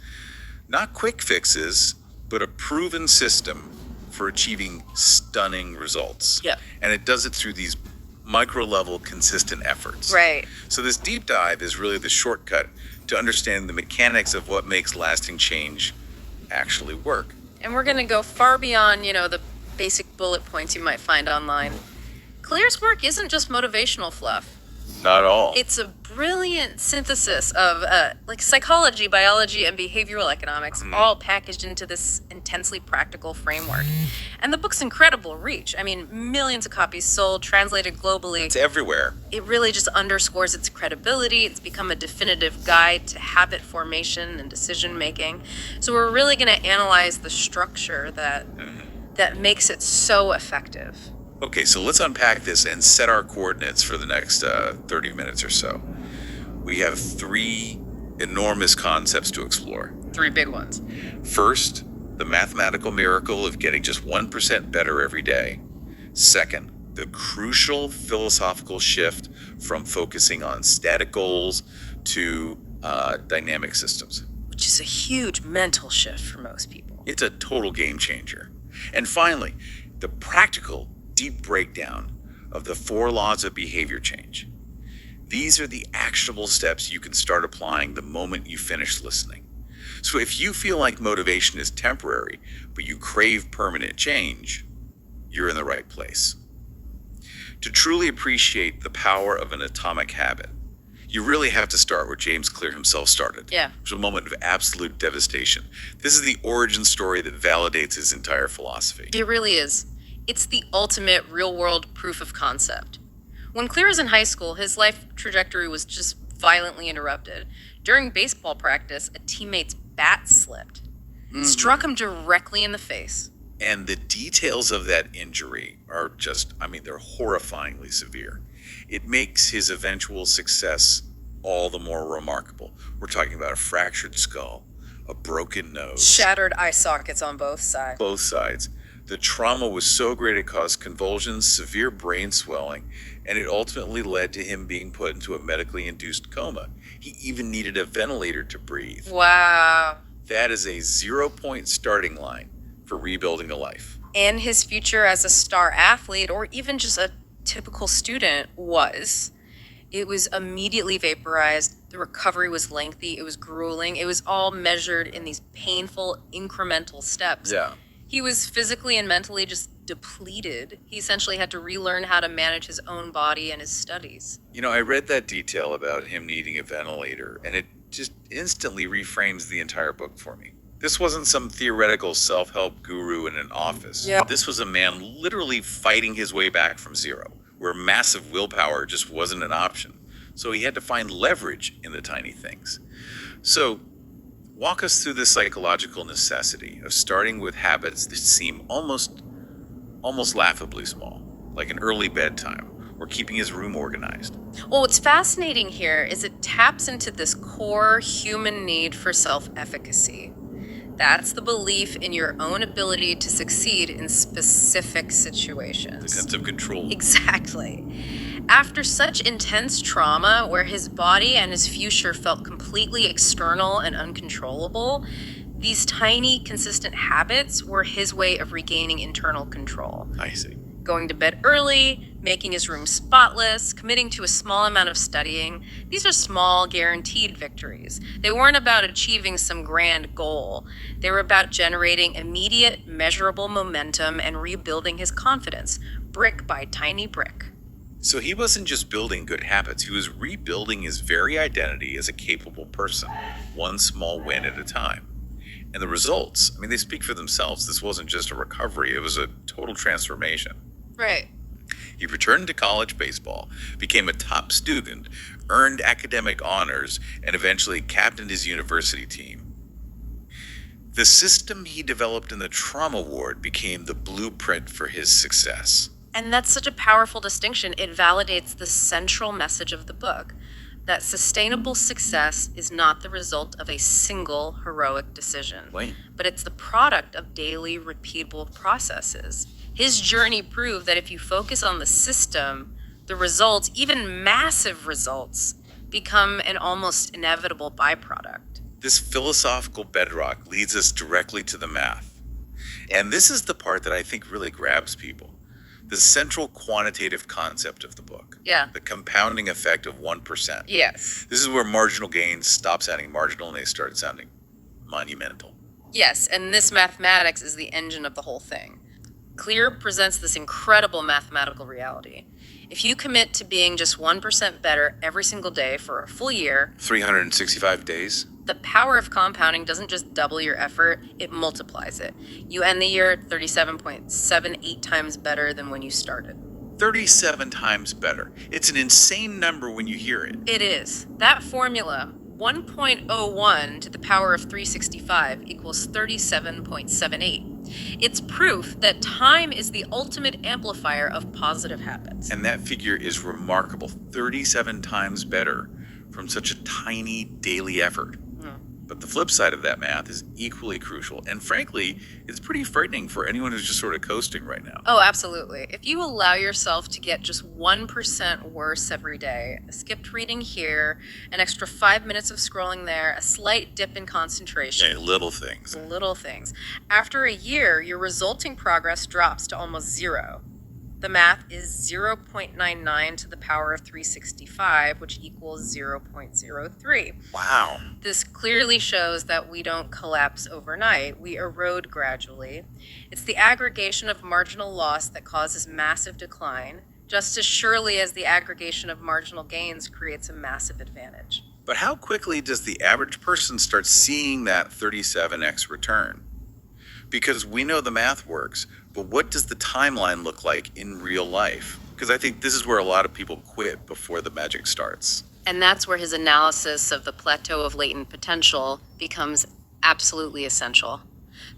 not quick fixes, but a proven system for achieving stunning results. Yeah. And it does it through these micro-level consistent efforts. Right. So this deep dive is really the shortcut to understanding the mechanics of what makes lasting change actually work. And we're going to go far beyond, the basic bullet points you might find online. Clear's work isn't just motivational fluff. Not all. It's a brilliant synthesis of psychology, biology, and behavioral economics, all packaged into this intensely practical framework. And the book's incredible reach. I mean, millions of copies sold, translated globally. It's everywhere. It really just underscores its credibility. It's become a definitive guide to habit formation and decision making. So we're really going to analyze the structure that makes it so effective. Okay, so let's unpack this and set our coordinates for the next 30 minutes or so. We have 3 enormous concepts to explore. 3 big ones. First, the mathematical miracle of getting just 1% better every day. Second, the crucial philosophical shift from focusing on static goals to dynamic systems. Which is a huge mental shift for most people. It's a total game changer. And finally, the practical deep breakdown of the 4 laws of behavior change. These are the actionable steps you can start applying the moment you finish listening. So if you feel like motivation is temporary, but you crave permanent change, you're in the right place. To truly appreciate the power of an atomic habit, you really have to start where James Clear himself started. Yeah. It was a moment of absolute devastation. This is the origin story that validates his entire philosophy. It really is. It's the ultimate real-world proof of concept. When Clear was in high school, his life trajectory was just violently interrupted. During baseball practice, a teammate's bat slipped. It struck him directly in the face. And the details of that injury are they're horrifyingly severe. It makes his eventual success all the more remarkable. We're talking about a fractured skull, a broken nose. Shattered eye sockets on both sides. Both sides. The trauma was so great it caused convulsions, severe brain swelling, and it ultimately led to him being put into a medically induced coma. He even needed a ventilator to breathe. Wow. That is a 0-point starting line for rebuilding a life. And his future as a star athlete or even just a typical student it was immediately vaporized. The recovery was lengthy. It was grueling. It was all measured in these painful incremental steps. Yeah. He was physically and mentally just depleted. He essentially had to relearn how to manage his own body and his studies. I read that detail about him needing a ventilator, and it just instantly reframes the entire book for me. This wasn't some theoretical self-help guru in an office. Yeah. This was a man literally fighting his way back from zero, where massive willpower just wasn't an option. So he had to find leverage in the tiny things. So walk us through the psychological necessity of starting with habits that seem almost laughably small, like an early bedtime or keeping his room organized. Well, what's fascinating here is it taps into this core human need for self-efficacy. That's the belief in your own ability to succeed in specific situations. The sense of control. Exactly. After such intense trauma where his body and his future felt completely external and uncontrollable, these tiny, consistent habits were his way of regaining internal control. I see. Going to bed early, making his room spotless, committing to a small amount of studying. These are small, guaranteed victories. They weren't about achieving some grand goal. They were about generating immediate, measurable momentum and rebuilding his confidence, brick by tiny brick. So he wasn't just building good habits, he was rebuilding his very identity as a capable person, one small win at a time. And the results, they speak for themselves. This wasn't just a recovery, it was a total transformation. Right. He returned to college baseball, became a top student, earned academic honors, and eventually captained his university team. The system he developed in the trauma ward became the blueprint for his success. And that's such a powerful distinction. It validates the central message of the book, that sustainable success is not the result of a single heroic decision, but it's the product of daily repeatable processes. His journey proved that if you focus on the system, the results, even massive results, become an almost inevitable byproduct. This philosophical bedrock leads us directly to the math. And this is the part that I think really grabs people. The central quantitative concept of the book. Yeah. The compounding effect of 1%. Yes. This is where marginal gains stop sounding marginal and they start sounding monumental. Yes, and this mathematics is the engine of the whole thing. Clear presents this incredible mathematical reality. If you commit to being just 1% better every single day for a full year, 365 days, the power of compounding doesn't just double your effort, it multiplies it. You end the year 37.78 times better than when you started. 37 times better. It's an insane number when you hear it. It is. That formula, 1.01 to the power of 365 equals 37.78. It's proof that time is the ultimate amplifier of positive habits. And that figure is remarkable. 37 times better from such a tiny daily effort. But the flip side of that math is equally crucial. And frankly, it's pretty frightening for anyone who's just sort of coasting right now. Oh, absolutely. If you allow yourself to get just 1% worse every day, a skipped reading here, an extra 5 minutes of scrolling there, a slight dip in concentration. Yeah, little things. Little things. After a year, your resulting progress drops to almost zero. The math is 0.99 to the power of 365, which equals 0.03. Wow. This clearly shows that we don't collapse overnight. We erode gradually. It's the aggregation of marginal loss that causes massive decline, just as surely as the aggregation of marginal gains creates a massive advantage. But how quickly does the average person start seeing that 37x return? Because we know the math works, but what does the timeline look like in real life? Because I think this is where a lot of people quit before the magic starts. And that's where his analysis of the plateau of latent potential becomes absolutely essential.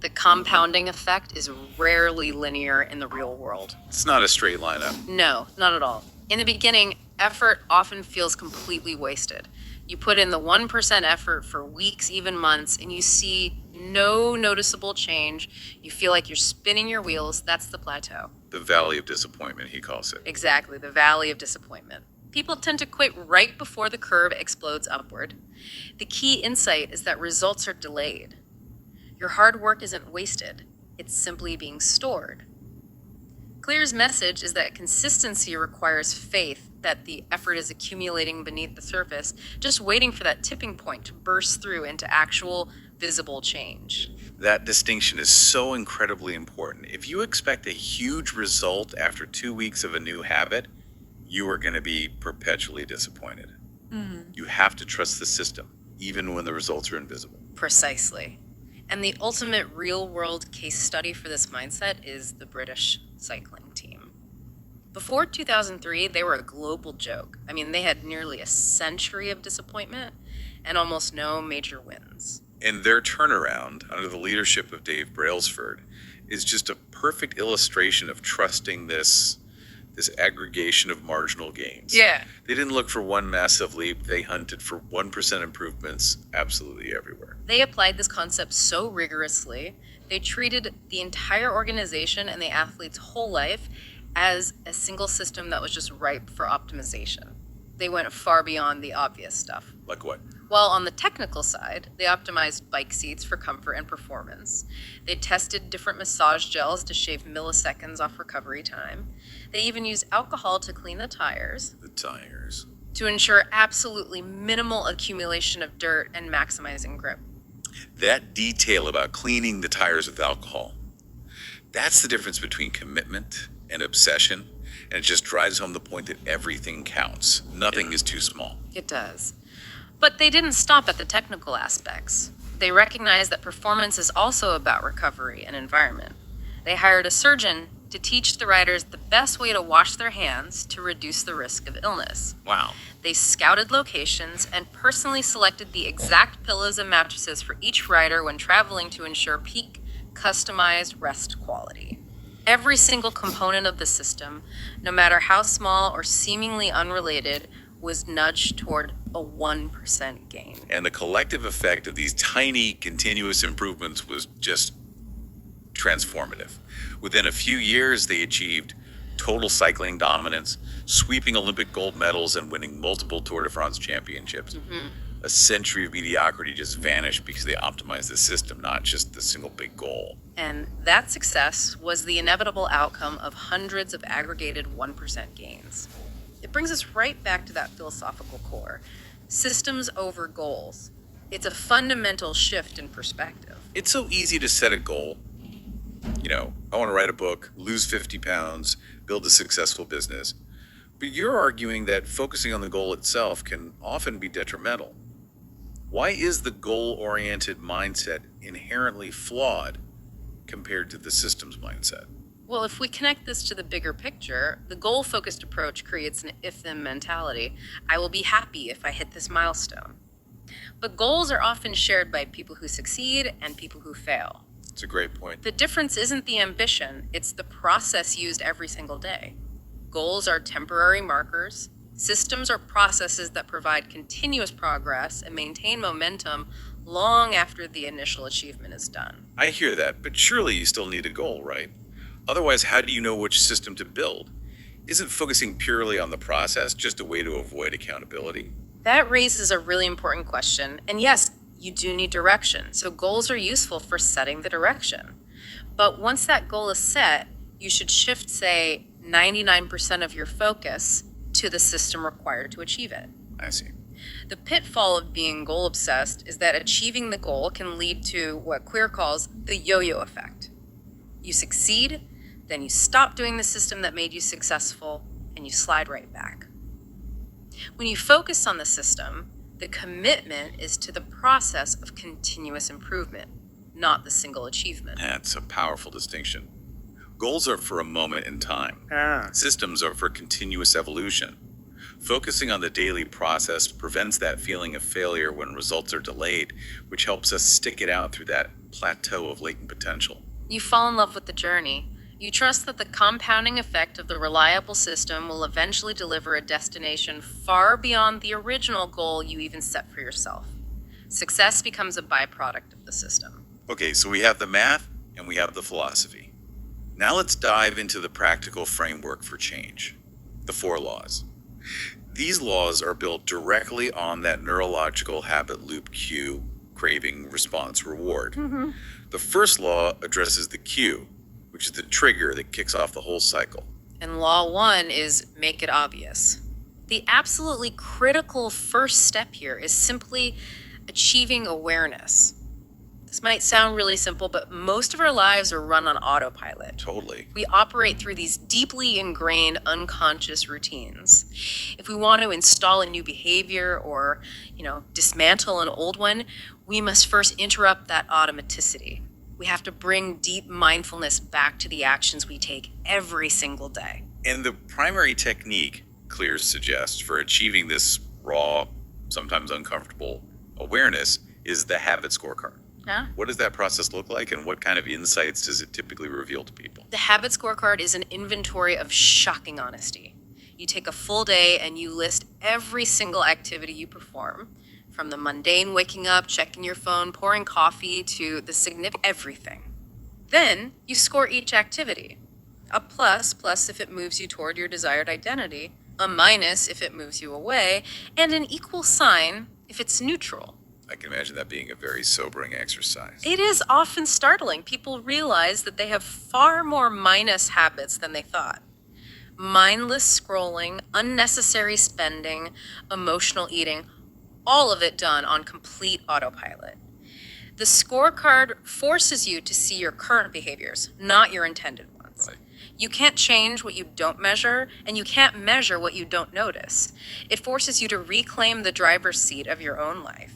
The compounding effect is rarely linear in the real world. It's not a straight line up. No, not at all. In the beginning, effort often feels completely wasted. You put in the 1% effort for weeks, even months, and you see no noticeable change. You feel like you're spinning your wheels. That's the plateau. The valley of disappointment, he calls it. Exactly, the valley of disappointment. People tend to quit right before the curve explodes upward. The key insight is that results are delayed. Your hard work isn't wasted. It's simply being stored. Clear's message is that consistency requires faith that the effort is accumulating beneath the surface, just waiting for that tipping point to burst through into actual visible change. That distinction is so incredibly important. If you expect a huge result after 2 weeks of a new habit, you are going to be perpetually disappointed. You have to trust the system, even when the results are invisible. Precisely. And the ultimate real-world case study for this mindset is the British cycling team. Before 2003, they were a global joke. I mean, they had nearly a century of disappointment and almost no major wins. And their turnaround under the leadership of Dave Brailsford is just a perfect illustration of trusting this aggregation of marginal gains. Yeah. They didn't look for one massive leap. They hunted for 1% improvements absolutely everywhere. They applied this concept so rigorously, they treated the entire organization and the athlete's whole life as a single system that was just ripe for optimization. They went far beyond the obvious stuff. Like what? While on the technical side, they optimized bike seats for comfort and performance. They tested different massage gels to shave milliseconds off recovery time. They even used alcohol to clean the tires. The tires. To ensure absolutely minimal accumulation of dirt and maximizing grip. That detail about cleaning the tires with alcohol, that's the difference between commitment and obsession, and it just drives home the point that everything counts. Nothing is too small. It does. But they didn't stop at the technical aspects. They recognized that performance is also about recovery and environment. They hired a surgeon to teach the riders the best way to wash their hands to reduce the risk of illness. Wow. They scouted locations and personally selected the exact pillows and mattresses for each rider when traveling to ensure peak, customized rest quality. Every single component of the system, no matter how small or seemingly unrelated, was nudged toward a 1% gain. And the collective effect of these tiny continuous improvements was just transformative. Within a few years, they achieved total cycling dominance, sweeping Olympic gold medals and winning multiple Tour de France championships. A century of mediocrity just vanished because they optimized the system, not just the single big goal. And that success was the inevitable outcome of hundreds of aggregated 1% gains. It brings us right back to that philosophical core. Systems over goals. It's a fundamental shift in perspective. It's so easy to set a goal. I want to write a book, lose 50 pounds, build a successful business. But you're arguing that focusing on the goal itself can often be detrimental. Why is the goal-oriented mindset inherently flawed compared to the systems mindset? Well, if we connect this to the bigger picture, the goal-focused approach creates an if-then mentality. I will be happy if I hit this milestone. But goals are often shared by people who succeed and people who fail. It's a great point. The difference isn't the ambition, it's the process used every single day. Goals are temporary markers. Systems are processes that provide continuous progress and maintain momentum long after the initial achievement is done. I hear that, but surely you still need a goal, right? Otherwise, how do you know which system to build? Isn't focusing purely on the process just a way to avoid accountability? That raises a really important question. And yes, you do need direction. So goals are useful for setting the direction. But once that goal is set, you should shift, say, 99% of your focus to the system required to achieve it. I see. The pitfall of being goal obsessed is that achieving the goal can lead to what Queer calls the yo-yo effect. You succeed, then you stop doing the system that made you successful, and you slide right back. When you focus on the system, the commitment is to the process of continuous improvement, not the single achievement. That's a powerful distinction. Goals are for a moment in time. Systems are for continuous evolution. Focusing on the daily process prevents that feeling of failure when results are delayed, which helps us stick it out through that plateau of latent potential. You fall in love with the journey. You trust that the compounding effect of the reliable system will eventually deliver a destination far beyond the original goal you even set for yourself. Success becomes a byproduct of the system. Okay, so we have the math and we have the philosophy. Now let's dive into the practical framework for change, the 4 laws. These laws are built directly on that neurological habit loop cue, craving, response, reward. The first law addresses the cue, which is the trigger that kicks off the whole cycle. And law 1 is make it obvious. The absolutely critical first step here is simply achieving awareness. This might sound really simple, but most of our lives are run on autopilot. Totally. We operate through these deeply ingrained unconscious routines. If we want to install a new behavior or, dismantle an old one, we must first interrupt that automaticity. We have to bring deep mindfulness back to the actions we take every single day. And the primary technique, Clears suggests, for achieving this raw, sometimes uncomfortable awareness is the habit scorecard. Yeah. What does that process look like, and what kind of insights does it typically reveal to people? The habit scorecard is an inventory of shocking honesty. You take a full day and you list every single activity you perform, from the mundane waking up, checking your phone, pouring coffee, to the significant everything. Then you score each activity. A plus if it moves you toward your desired identity, a minus if it moves you away, and an equal sign if it's neutral. I can imagine that being a very sobering exercise. It is often startling. People realize that they have far more minus habits than they thought. Mindless scrolling, unnecessary spending, emotional eating, all of it done on complete autopilot. The scorecard forces you to see your current behaviors, not your intended ones. Right. You can't change what you don't measure, and you can't measure what you don't notice. It forces you to reclaim the driver's seat of your own life.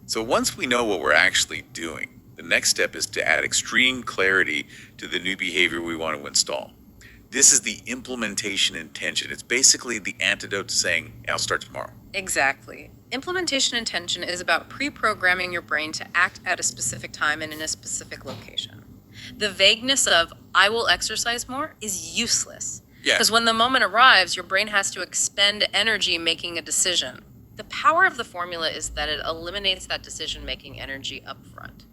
So once we know what we're actually doing, the next step is to add extreme clarity to the new behavior we want to install. This is the implementation intention. It's basically the antidote to saying, I'll start tomorrow. Exactly. Implementation intention is about pre-programming your brain to act at a specific time and in a specific location. The vagueness of, I will exercise more, is useless. Yeah. Because when the moment arrives, your brain has to expend energy making a decision. The power of the formula is that it eliminates that decision-making energy up front.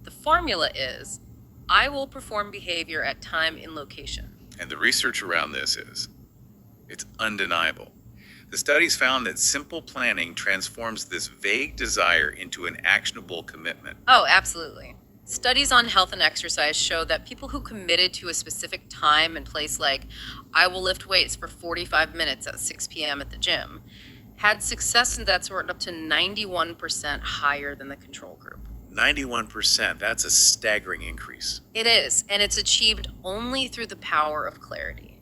The formula is, I will perform behavior at time in location. And the research around this it's undeniable. The studies found that simple planning transforms this vague desire into an actionable commitment. Oh, absolutely. Studies on health and exercise show that people who committed to a specific time and place, like, I will lift weights for 45 minutes at 6 p.m. at the gym, had success in that sort up to 91% higher than the control group. 91%, that's a staggering increase. It is, and it's achieved only through the power of clarity.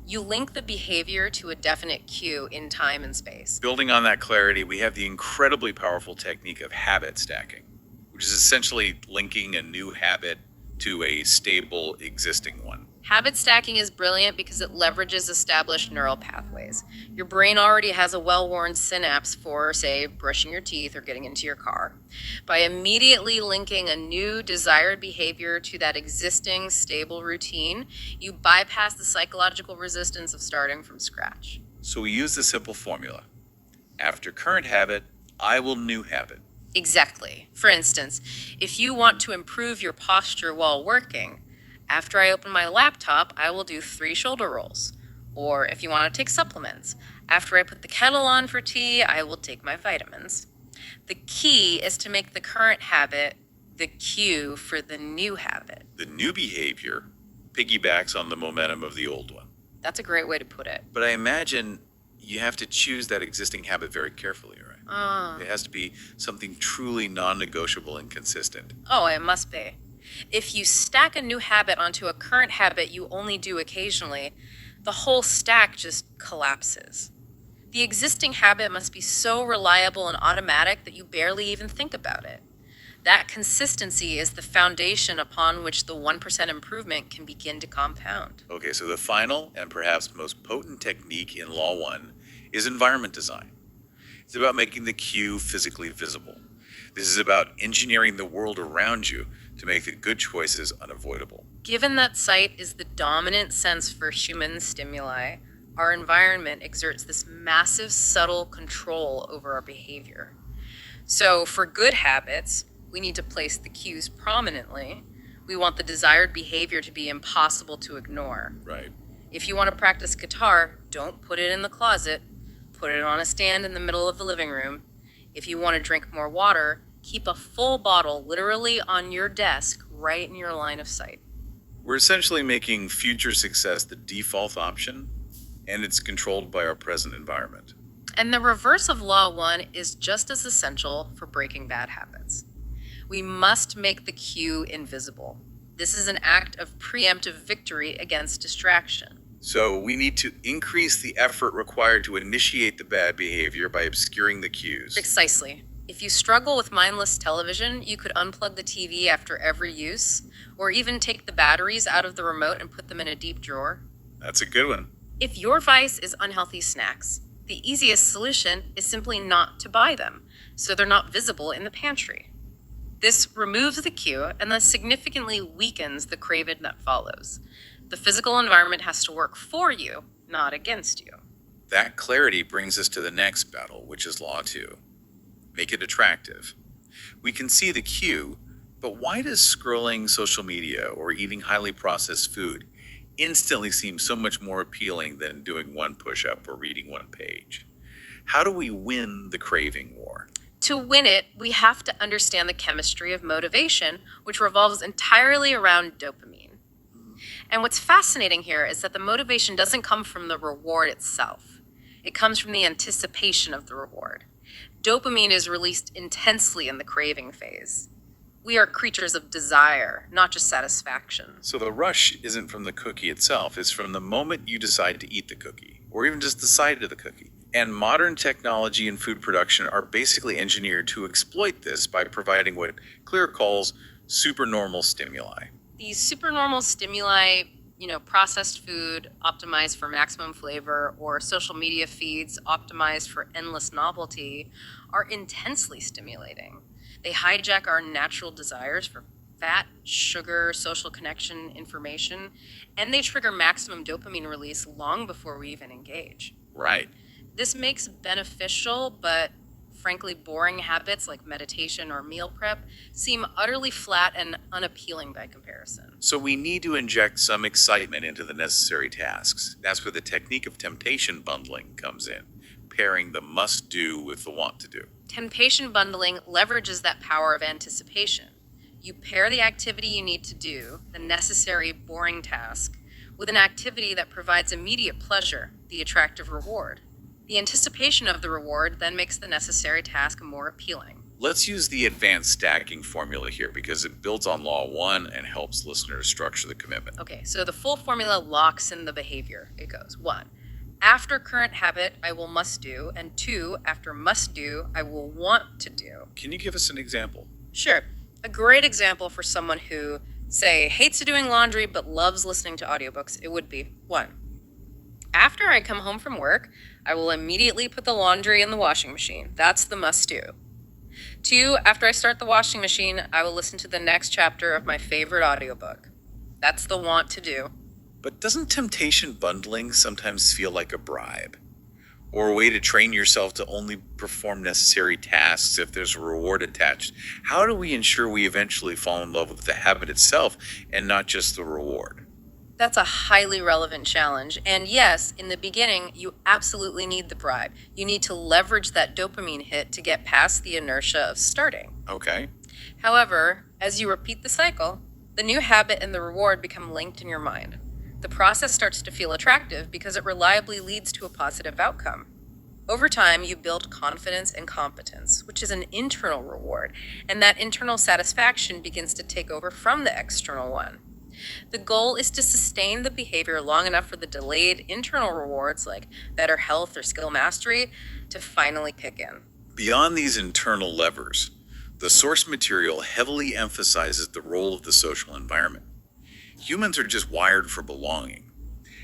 You link the behavior to a definite cue in time and space. Building on that clarity, we have the incredibly powerful technique of habit stacking, which is essentially linking a new habit to a stable existing one. Habit stacking is brilliant because it leverages established neural pathways. Your brain already has a well-worn synapse for, say, brushing your teeth or getting into your car. By immediately linking a new desired behavior to that existing stable routine, you bypass the psychological resistance of starting from scratch. So we use the simple formula. After current habit, I will new habit. Exactly. For instance, if you want to improve your posture while working, after I open my laptop, I will do 3 shoulder rolls. Or if you want to take supplements, after I put the kettle on for tea, I will take my vitamins. The key is to make the current habit the cue for the new habit. The new behavior piggybacks on the momentum of the old one. That's a great way to put it. But I imagine you have to choose that existing habit very carefully, right? It has to be something truly non-negotiable and consistent. Oh, it must be. If you stack a new habit onto a current habit you only do occasionally, the whole stack just collapses. The existing habit must be so reliable and automatic that you barely even think about it. That consistency is the foundation upon which the 1% improvement can begin to compound. Okay, so the final and perhaps most potent technique in Law 1 is environment design. It's about making the cue physically visible. This is about engineering the world around you to make the good choices unavoidable. Given that sight is the dominant sense for human stimuli, our environment exerts this massive subtle control over our behavior. So for good habits, we need to place the cues prominently. We want the desired behavior to be impossible to ignore. Right. If you want to practice guitar, don't put it in the closet. Put it on a stand in the middle of the living room. If you want to drink more water, Keep a full bottle literally on your desk, right in your line of sight. We're essentially making future success the default option, and it's controlled by our present environment. And the reverse of Law 1 is just as essential for breaking bad habits. We must make the cue invisible. This is an act of preemptive victory against distraction. So we need to increase the effort required to initiate the bad behavior by obscuring the cues. Precisely. If you struggle with mindless television, you could unplug the TV after every use, or even take the batteries out of the remote and put them in a deep drawer. That's a good one. If your vice is unhealthy snacks, the easiest solution is simply not to buy them, so they're not visible in the pantry. This removes the cue and thus significantly weakens the craving that follows. The physical environment has to work for you, not against you. That clarity brings us to the next battle, which is Law 2. Make it attractive. We can see the cue, but why does scrolling social media or eating highly processed food instantly seem so much more appealing than doing one push-up or reading one page? How do we win the craving war? To win it, we have to understand the chemistry of motivation, which revolves entirely around dopamine. And what's fascinating here is that the motivation doesn't come from the reward itself. It comes from the anticipation of the reward. Dopamine is released intensely in the craving phase. We are creatures of desire, not just satisfaction. So the rush isn't from the cookie itself, it's from the moment you decide to eat the cookie, or even just the side of the cookie. And modern technology and food production are basically engineered to exploit this by providing what Clear calls supernormal stimuli. These supernormal stimuli, processed food optimized for maximum flavor or social media feeds optimized for endless novelty, are intensely stimulating. They hijack our natural desires for fat, sugar, social connection, information, and they trigger maximum dopamine release long before we even engage. Right. This makes beneficial but frankly boring habits like meditation or meal prep seem utterly flat and unappealing by comparison. So we need to inject some excitement into the necessary tasks. That's where the technique of temptation bundling comes in, pairing the must-do with the want-to-do. Temptation bundling leverages that power of anticipation. You pair the activity you need to do, the necessary boring task, with an activity that provides immediate pleasure, the attractive reward. The anticipation of the reward then makes the necessary task more appealing. Let's use the advanced stacking formula here because it builds on Law 1 and helps listeners structure the commitment. Okay, so the full formula locks in the behavior. It goes 1. After current habit, I will must do, and 2, after must do, I will want to do. Can you give us an example? Sure. A great example for someone who, say, hates doing laundry but loves listening to audiobooks, it would be 1. After I come home from work, I will immediately put the laundry in the washing machine. That's the must do. 2, after I start the washing machine, I will listen to the next chapter of my favorite audiobook. That's the want to do. But doesn't temptation bundling sometimes feel like a bribe? Or a way to train yourself to only perform necessary tasks if there's a reward attached? How do we ensure we eventually fall in love with the habit itself and not just the reward? That's a highly relevant challenge. And yes, in the beginning, you absolutely need the bribe. You need to leverage that dopamine hit to get past the inertia of starting. Okay. However, as you repeat the cycle, the new habit and the reward become linked in your mind. The process starts to feel attractive because it reliably leads to a positive outcome. Over time, you build confidence and competence, which is an internal reward, and that internal satisfaction begins to take over from the external one. The goal is to sustain the behavior long enough for the delayed internal rewards like better health or skill mastery to finally kick in. Beyond these internal levers, the source material heavily emphasizes the role of the social environment. Humans are just wired for belonging,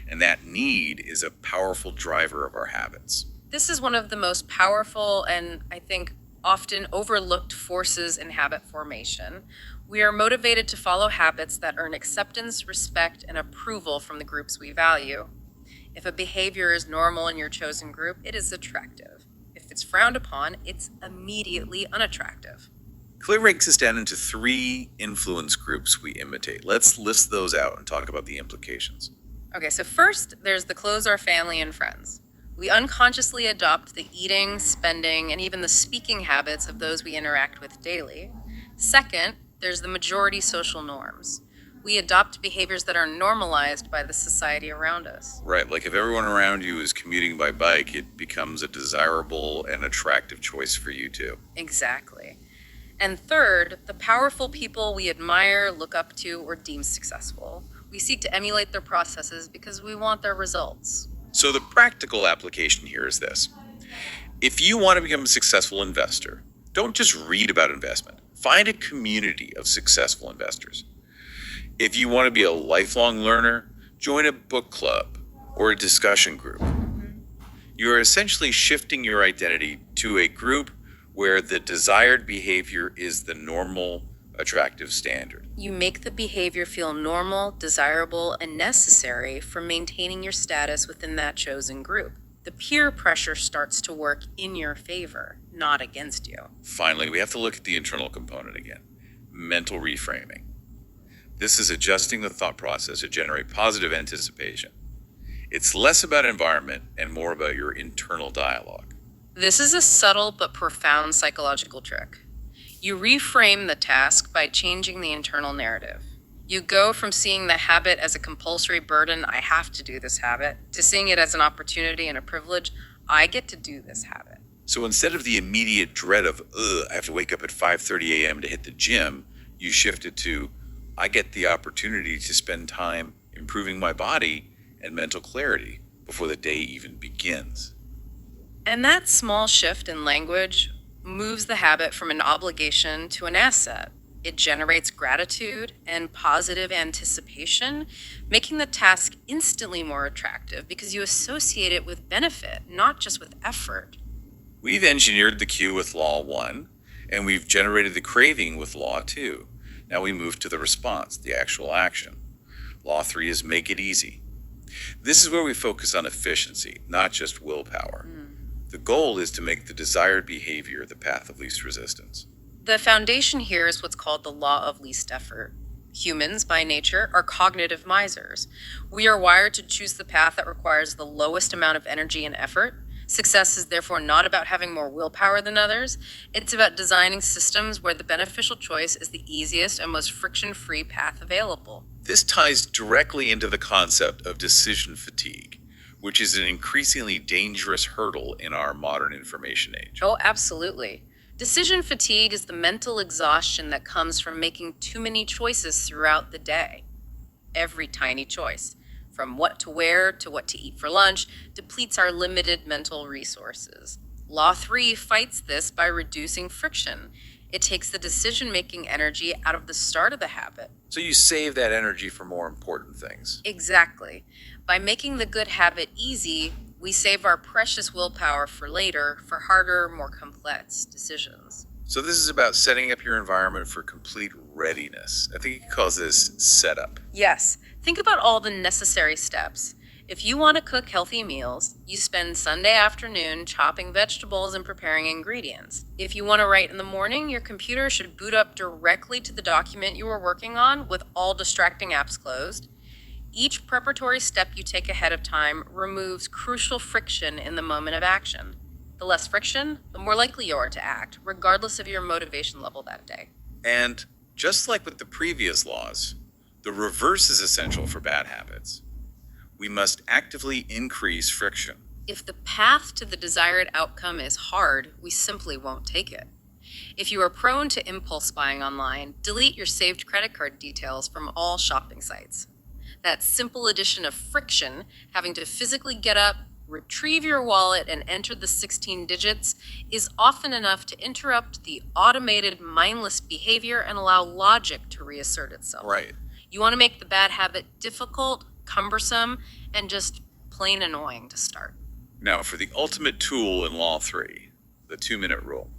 and that need is a powerful driver of our habits. This is one of the most powerful and, I think, often overlooked forces in habit formation. We are motivated to follow habits that earn acceptance, respect, and approval from the groups we value. If a behavior is normal in your chosen group, it is attractive. If it's frowned upon, it's immediately unattractive. Clear breaks us down into 3 influence groups we imitate. Let's list those out and talk about the implications. Okay, so first, there's the close our family and friends. We unconsciously adopt the eating, spending, and even the speaking habits of those we interact with daily. Second, there's the majority social norms. We adopt behaviors that are normalized by the society around us. Right, like if everyone around you is commuting by bike, it becomes a desirable and attractive choice for you too. Exactly. And third, the powerful people we admire, look up to, or deem successful. We seek to emulate their processes because we want their results. So the practical application here is this. If you want to become a successful investor, don't just read about investment. Find a community of successful investors. If you want to be a lifelong learner, join a book club or a discussion group. You are essentially shifting your identity to a group where the desired behavior is the normal, attractive standard. You make the behavior feel normal, desirable, and necessary for maintaining your status within that chosen group. The peer pressure starts to work in your favor, not against you. Finally, we have to look at the internal component again, mental reframing. This is adjusting the thought process to generate positive anticipation. It's less about environment and more about your internal dialogue. This is a subtle but profound psychological trick. You reframe the task by changing the internal narrative. You go from seeing the habit as a compulsory burden, I have to do this habit, to seeing it as an opportunity and a privilege, I get to do this habit. So instead of the immediate dread of, I have to wake up at 5:30 a.m. to hit the gym, you shift it to, I get the opportunity to spend time improving my body and mental clarity before the day even begins. And that small shift in language moves the habit from an obligation to an asset. It generates gratitude and positive anticipation, making the task instantly more attractive because you associate it with benefit, not just with effort. We've engineered the cue with Law 1, and we've generated the craving with Law 2. Now we move to the response, the actual action. Law 3 is make it easy. This is where we focus on efficiency, not just willpower. The goal is to make the desired behavior the path of least resistance. The foundation here is what's called the law of least effort. Humans, by nature, are cognitive misers. We are wired to choose the path that requires the lowest amount of energy and effort. Success is therefore not about having more willpower than others. It's about designing systems where the beneficial choice is the easiest and most friction-free path available. This ties directly into the concept of decision fatigue, which is an increasingly dangerous hurdle in our modern information age. Oh, absolutely. Decision fatigue is the mental exhaustion that comes from making too many choices throughout the day. Every tiny choice, from what to wear to what to eat for lunch, depletes our limited mental resources. Law 3 fights this by reducing friction. It takes the decision-making energy out of the start of the habit. So you save that energy for more important things. Exactly. By making the good habit easy, we save our precious willpower for later, for harder, more complex decisions. So this is about setting up your environment for complete readiness. I think he calls this setup. Yes, think about all the necessary steps. If you want to cook healthy meals, you spend Sunday afternoon chopping vegetables and preparing ingredients. If you want to write in the morning, your computer should boot up directly to the document you were working on with all distracting apps closed. Each preparatory step you take ahead of time removes crucial friction in the moment of action. The less friction, the more likely you are to act, regardless of your motivation level that day. And just like with the previous laws, the reverse is essential for bad habits. We must actively increase friction. If the path to the desired outcome is hard, we simply won't take it. If you are prone to impulse buying online, delete your saved credit card details from all shopping sites. That simple addition of friction, having to physically get up, retrieve your wallet, and enter the 16 digits, is often enough to interrupt the automated, mindless behavior and allow logic to reassert itself. Right. You want to make the bad habit difficult, cumbersome, and just plain annoying to start. Now, for the ultimate tool in Law 3, the 2-minute rule.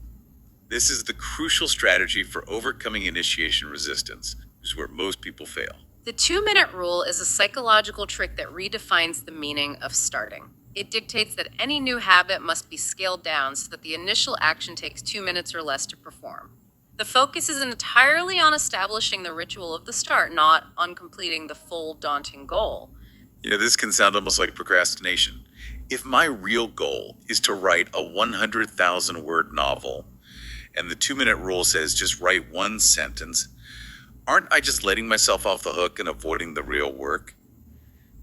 This is the crucial strategy for overcoming initiation resistance, which is where most people fail. The 2-minute rule is a psychological trick that redefines the meaning of starting. It dictates that any new habit must be scaled down so that the initial action takes 2 minutes or less to perform. The focus is entirely on establishing the ritual of the start, not on completing the full daunting goal. This can sound almost like procrastination. If my real goal is to write a 100,000 word novel, and the 2-minute rule says just write one sentence, aren't I just letting myself off the hook and avoiding the real work?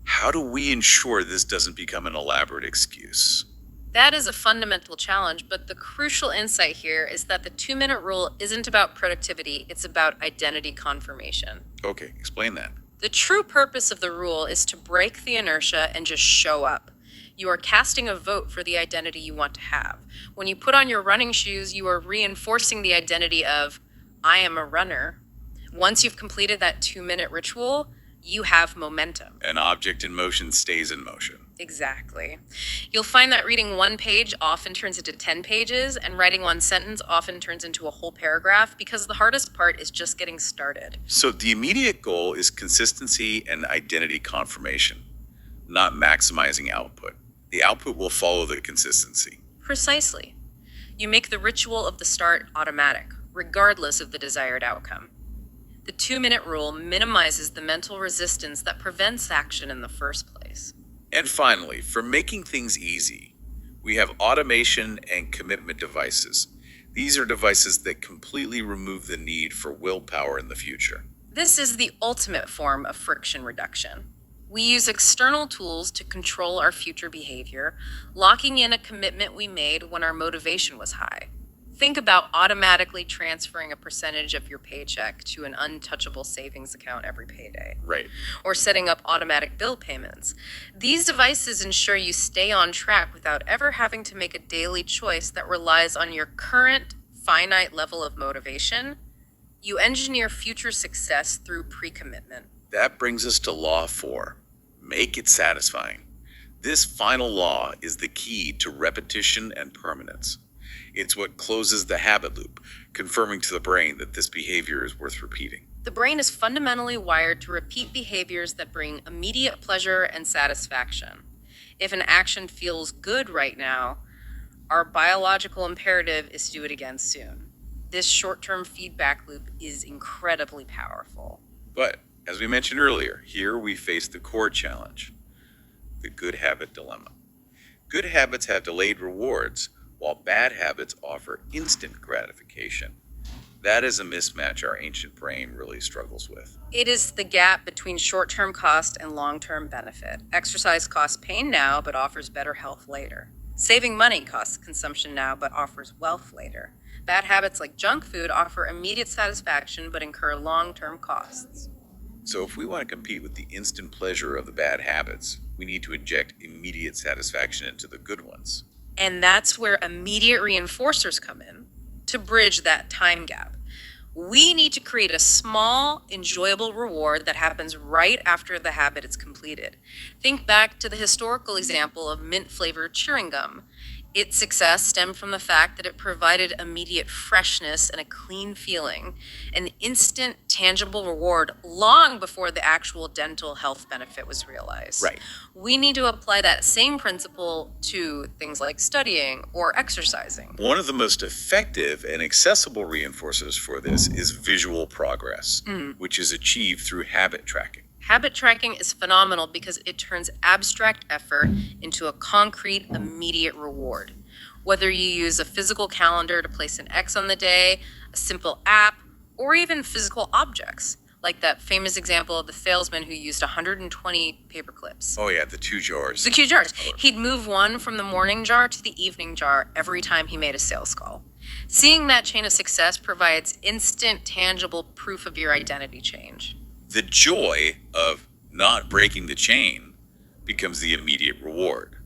How do we ensure this doesn't become an elaborate excuse? That is a fundamental challenge, but the crucial insight here is that the 2-minute rule isn't about productivity, it's about identity confirmation. Okay, explain that. The true purpose of the rule is to break the inertia and just show up. You are casting a vote for the identity you want to have. When you put on your running shoes, you are reinforcing the identity of, I am a runner. Once you've completed that 2-minute ritual, you have momentum. An object in motion stays in motion. Exactly. You'll find that reading one page often turns into 10 pages, and writing one sentence often turns into a whole paragraph, because the hardest part is just getting started. So the immediate goal is consistency and identity confirmation, not maximizing output. The output will follow the consistency. Precisely. You make the ritual of the start automatic, regardless of the desired outcome. The 2-minute rule minimizes the mental resistance that prevents action in the first place. And finally, for making things easy, we have automation and commitment devices. These are devices that completely remove the need for willpower in the future. This is the ultimate form of friction reduction. We use external tools to control our future behavior, locking in a commitment we made when our motivation was high. Think about automatically transferring a percentage of your paycheck to an untouchable savings account every payday. Right. Or setting up automatic bill payments. These devices ensure you stay on track without ever having to make a daily choice that relies on your current finite level of motivation. You engineer future success through pre-commitment. That brings us to Law 4. Make it satisfying. This final law is the key to repetition and permanence. It's what closes the habit loop, confirming to the brain that this behavior is worth repeating. The brain is fundamentally wired to repeat behaviors that bring immediate pleasure and satisfaction. If an action feels good right now, our biological imperative is to do it again soon. This short-term feedback loop is incredibly powerful. But, as we mentioned earlier, here we face the core challenge, the good habit dilemma. Good habits have delayed rewards, while bad habits offer instant gratification. That is a mismatch our ancient brain really struggles with. It is the gap between short-term cost and long-term benefit. Exercise costs pain now, but offers better health later. Saving money costs consumption now, but offers wealth later. Bad habits like junk food offer immediate satisfaction, but incur long-term costs. So if we want to compete with the instant pleasure of the bad habits, we need to inject immediate satisfaction into the good ones. And that's where immediate reinforcers come in to bridge that time gap. We need to create a small, enjoyable reward that happens right after the habit is completed. Think back to the historical example of mint-flavored chewing gum. Its success stemmed from the fact that it provided immediate freshness and a clean feeling, an instant, tangible reward long before the actual dental health benefit was realized. Right. We need to apply that same principle to things like studying or exercising. One of the most effective and accessible reinforcers for this is visual progress, which is achieved through habit tracking. Habit tracking is phenomenal because it turns abstract effort into a concrete, immediate reward. Whether you use a physical calendar to place an X on the day, a simple app, or even physical objects, like that famous example of the salesman who used 120 paper clips. Oh yeah, the 2 jars. The 2 jars. He'd move one from the morning jar to the evening jar every time he made a sales call. Seeing that chain of success provides instant, tangible proof of your identity change. The joy of not breaking the chain becomes the immediate reward.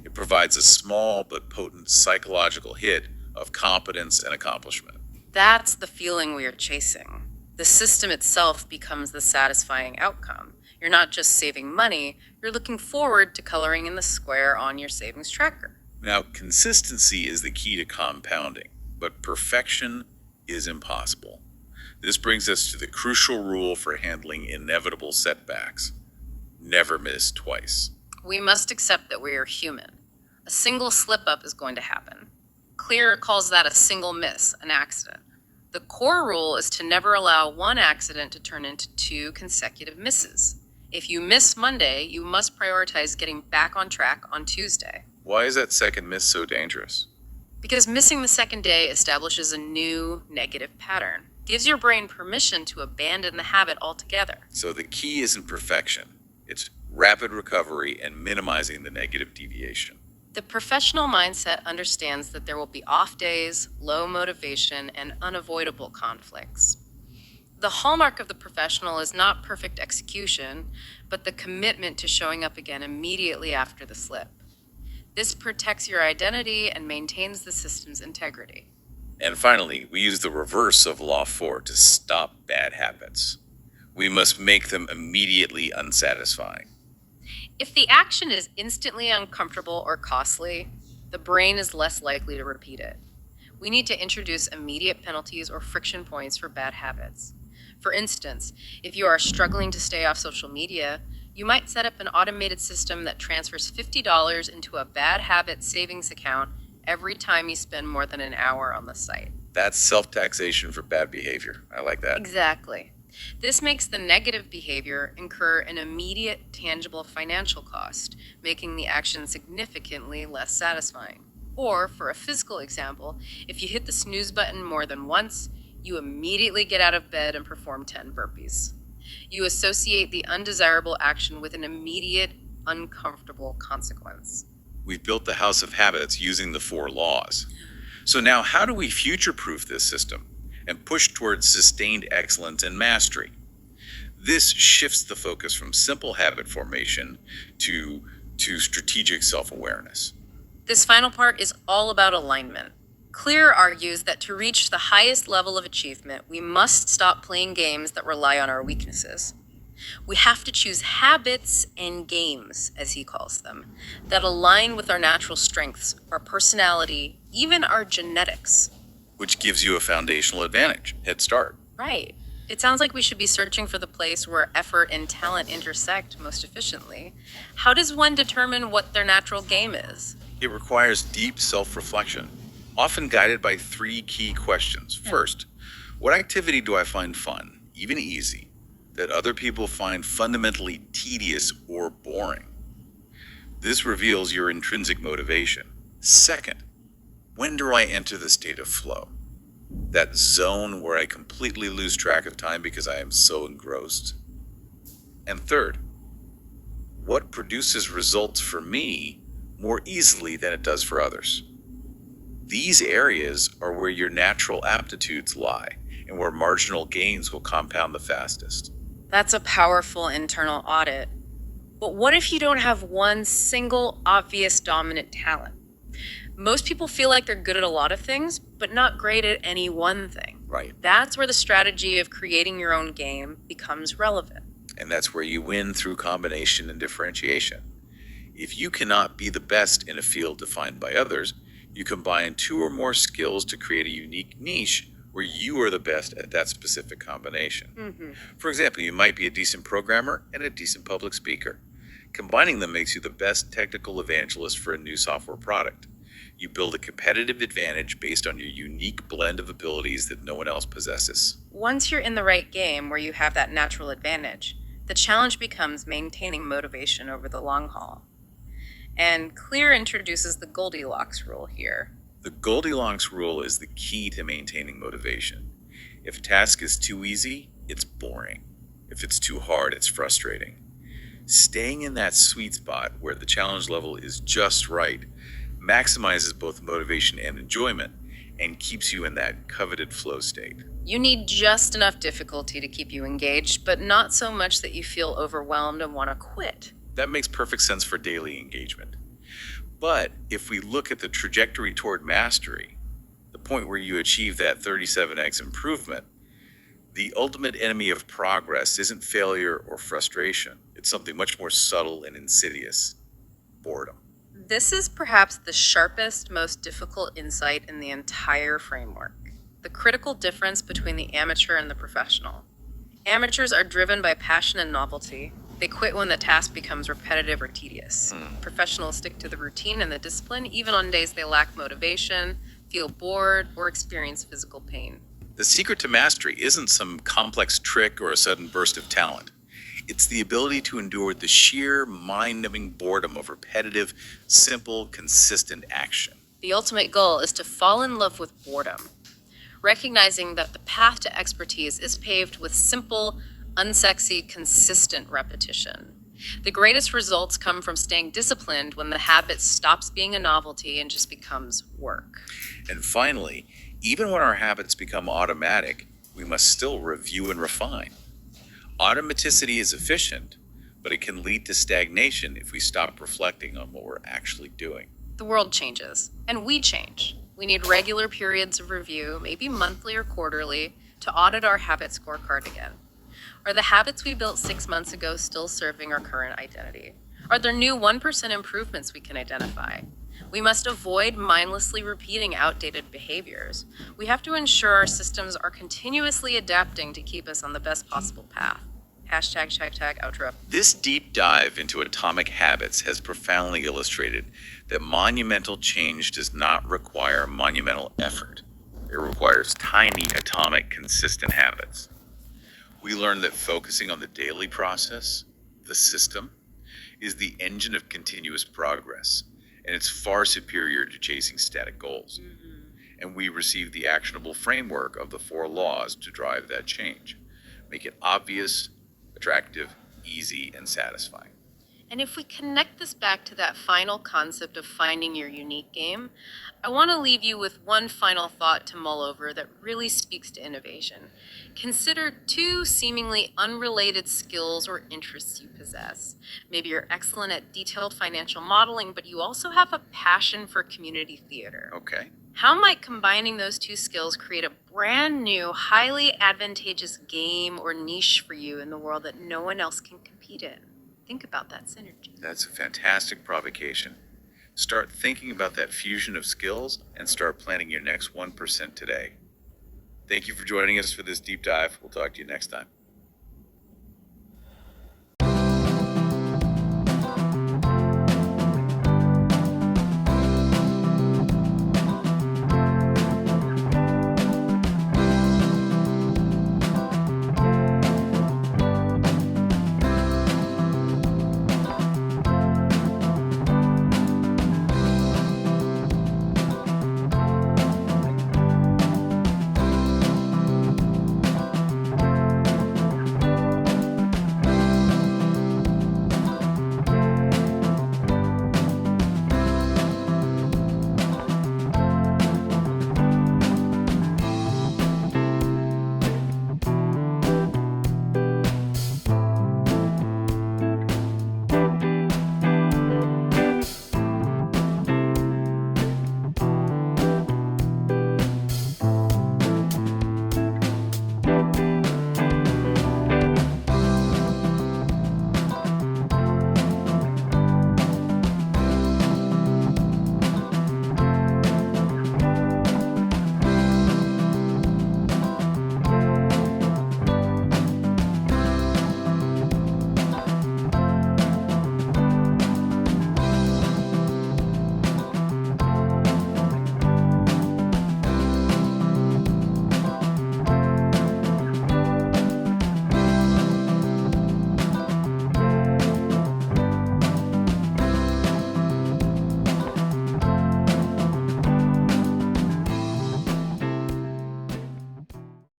It provides a small but potent psychological hit of competence and accomplishment. That's the feeling we are chasing. The system itself becomes the satisfying outcome. You're not just saving money, you're looking forward to coloring in the square on your savings tracker. Now, consistency is the key to compounding, but perfection is impossible. This brings us to the crucial rule for handling inevitable setbacks. Never miss twice. We must accept that we are human. A single slip-up is going to happen. Clear calls that a single miss, an accident. The core rule is to never allow one accident to turn into 2 consecutive misses. If you miss Monday, you must prioritize getting back on track on Tuesday. Why is that second miss so dangerous? Because missing the second day establishes a new negative pattern, gives your brain permission to abandon the habit altogether. So the key isn't perfection, it's rapid recovery and minimizing the negative deviation. The professional mindset understands that there will be off days, low motivation, and unavoidable conflicts. The hallmark of the professional is not perfect execution, but the commitment to showing up again immediately after the slip. This protects your identity and maintains the system's integrity. And finally, we use the reverse of Law 4 to stop bad habits. We must make them immediately unsatisfying. If the action is instantly uncomfortable or costly, the brain is less likely to repeat it. We need to introduce immediate penalties or friction points for bad habits. For instance, if you are struggling to stay off social media, you might set up an automated system that transfers $50 into a bad habit savings account every time you spend more than an hour on the site. That's self-taxation for bad behavior. I like that. Exactly. This makes the negative behavior incur an immediate, tangible financial cost, making the action significantly less satisfying. Or, for a physical example, if you hit the snooze button more than once, you immediately get out of bed and perform 10 burpees. You associate the undesirable action with an immediate, uncomfortable consequence. We've built the house of habits using the 4 laws. So now how do we future-proof this system and push towards sustained excellence and mastery? This shifts the focus from simple habit formation to strategic self-awareness. This final part is all about alignment. Clear argues that to reach the highest level of achievement, we must stop playing games that rely on our weaknesses. We have to choose habits and games, as he calls them, that align with our natural strengths, our personality, even our genetics. Which gives you a foundational advantage, head start. Right. It sounds like we should be searching for the place where effort and talent intersect most efficiently. How does one determine what their natural game is? It requires deep self-reflection, often guided by 3 key questions. First, what activity do I find fun, even easy, that other people find fundamentally tedious or boring? This reveals your intrinsic motivation. Second, when do I enter the state of flow? That zone where I completely lose track of time because I am so engrossed. And third, what produces results for me more easily than it does for others? These areas are where your natural aptitudes lie and where marginal gains will compound the fastest. That's a powerful internal audit. But what if you don't have one single obvious dominant talent? Most people feel like they're good at a lot of things, but not great at any one thing. Right. That's where the strategy of creating your own game becomes relevant. And that's where you win through combination and differentiation. If you cannot be the best in a field defined by others, you combine 2 or more skills to create a unique niche where you are the best at that specific combination. For example, you might be a decent programmer and a decent public speaker. Combining them makes you the best technical evangelist for a new software product. You build a competitive advantage based on your unique blend of abilities that no one else possesses. Once you're in the right game where you have that natural advantage, the challenge becomes maintaining motivation over the long haul. And Clear introduces the Goldilocks rule here. The Goldilocks rule is the key to maintaining motivation. If a task is too easy, it's boring. If it's too hard, it's frustrating. Staying in that sweet spot where the challenge level is just right maximizes both motivation and enjoyment and keeps you in that coveted flow state. You need just enough difficulty to keep you engaged, but not so much that you feel overwhelmed and want to quit. That makes perfect sense for daily engagement. But if we look at the trajectory toward mastery, the point where you achieve that 37x improvement, the ultimate enemy of progress isn't failure or frustration. It's something much more subtle and insidious: boredom. This is perhaps the sharpest, most difficult insight in the entire framework. The critical difference between the amateur and the professional. Amateurs are driven by passion and novelty. They quit when the task becomes repetitive or tedious. Professionals stick to the routine and the discipline, even on days they lack motivation, feel bored, or experience physical pain. The secret to mastery isn't some complex trick or a sudden burst of talent. It's the ability to endure the sheer mind-numbing boredom of repetitive, simple, consistent action. The ultimate goal is to fall in love with boredom, recognizing that the path to expertise is paved with simple, unsexy, consistent repetition. The greatest results come from staying disciplined when the habit stops being a novelty and just becomes work. And finally, even when our habits become automatic, we must still review and refine. Automaticity is efficient, but it can lead to stagnation if we stop reflecting on what we're actually doing. The world changes, and we change. We need regular periods of review, maybe monthly or quarterly, to audit our habit scorecard again. Are the habits we built 6 months ago still serving our current identity? Are there new 1% improvements we can identify? We must avoid mindlessly repeating outdated behaviors. We have to ensure our systems are continuously adapting to keep us on the best possible path. Hashtag outro. This deep dive into atomic habits has profoundly illustrated that monumental change does not require monumental effort. It requires tiny, atomic, consistent habits. We learned that focusing on the daily process, the system, is the engine of continuous progress, and it's far superior to chasing static goals. And we received the actionable framework of the 4 laws to drive that change. Make it obvious, attractive, easy, and satisfying. And if we connect this back to that final concept of finding your unique game, I want to leave you with one final thought to mull over that really speaks to innovation. Consider 2 seemingly unrelated skills or interests you possess. Maybe you're excellent at detailed financial modeling, but you also have a passion for community theater. Okay. How might combining those 2 skills create a brand new, highly advantageous game or niche for you in the world that no one else can compete in? Think about that synergy. That's a fantastic provocation. Start thinking about that fusion of skills and start planning your next 1% today. Thank you for joining us for this deep dive. We'll talk to you next time.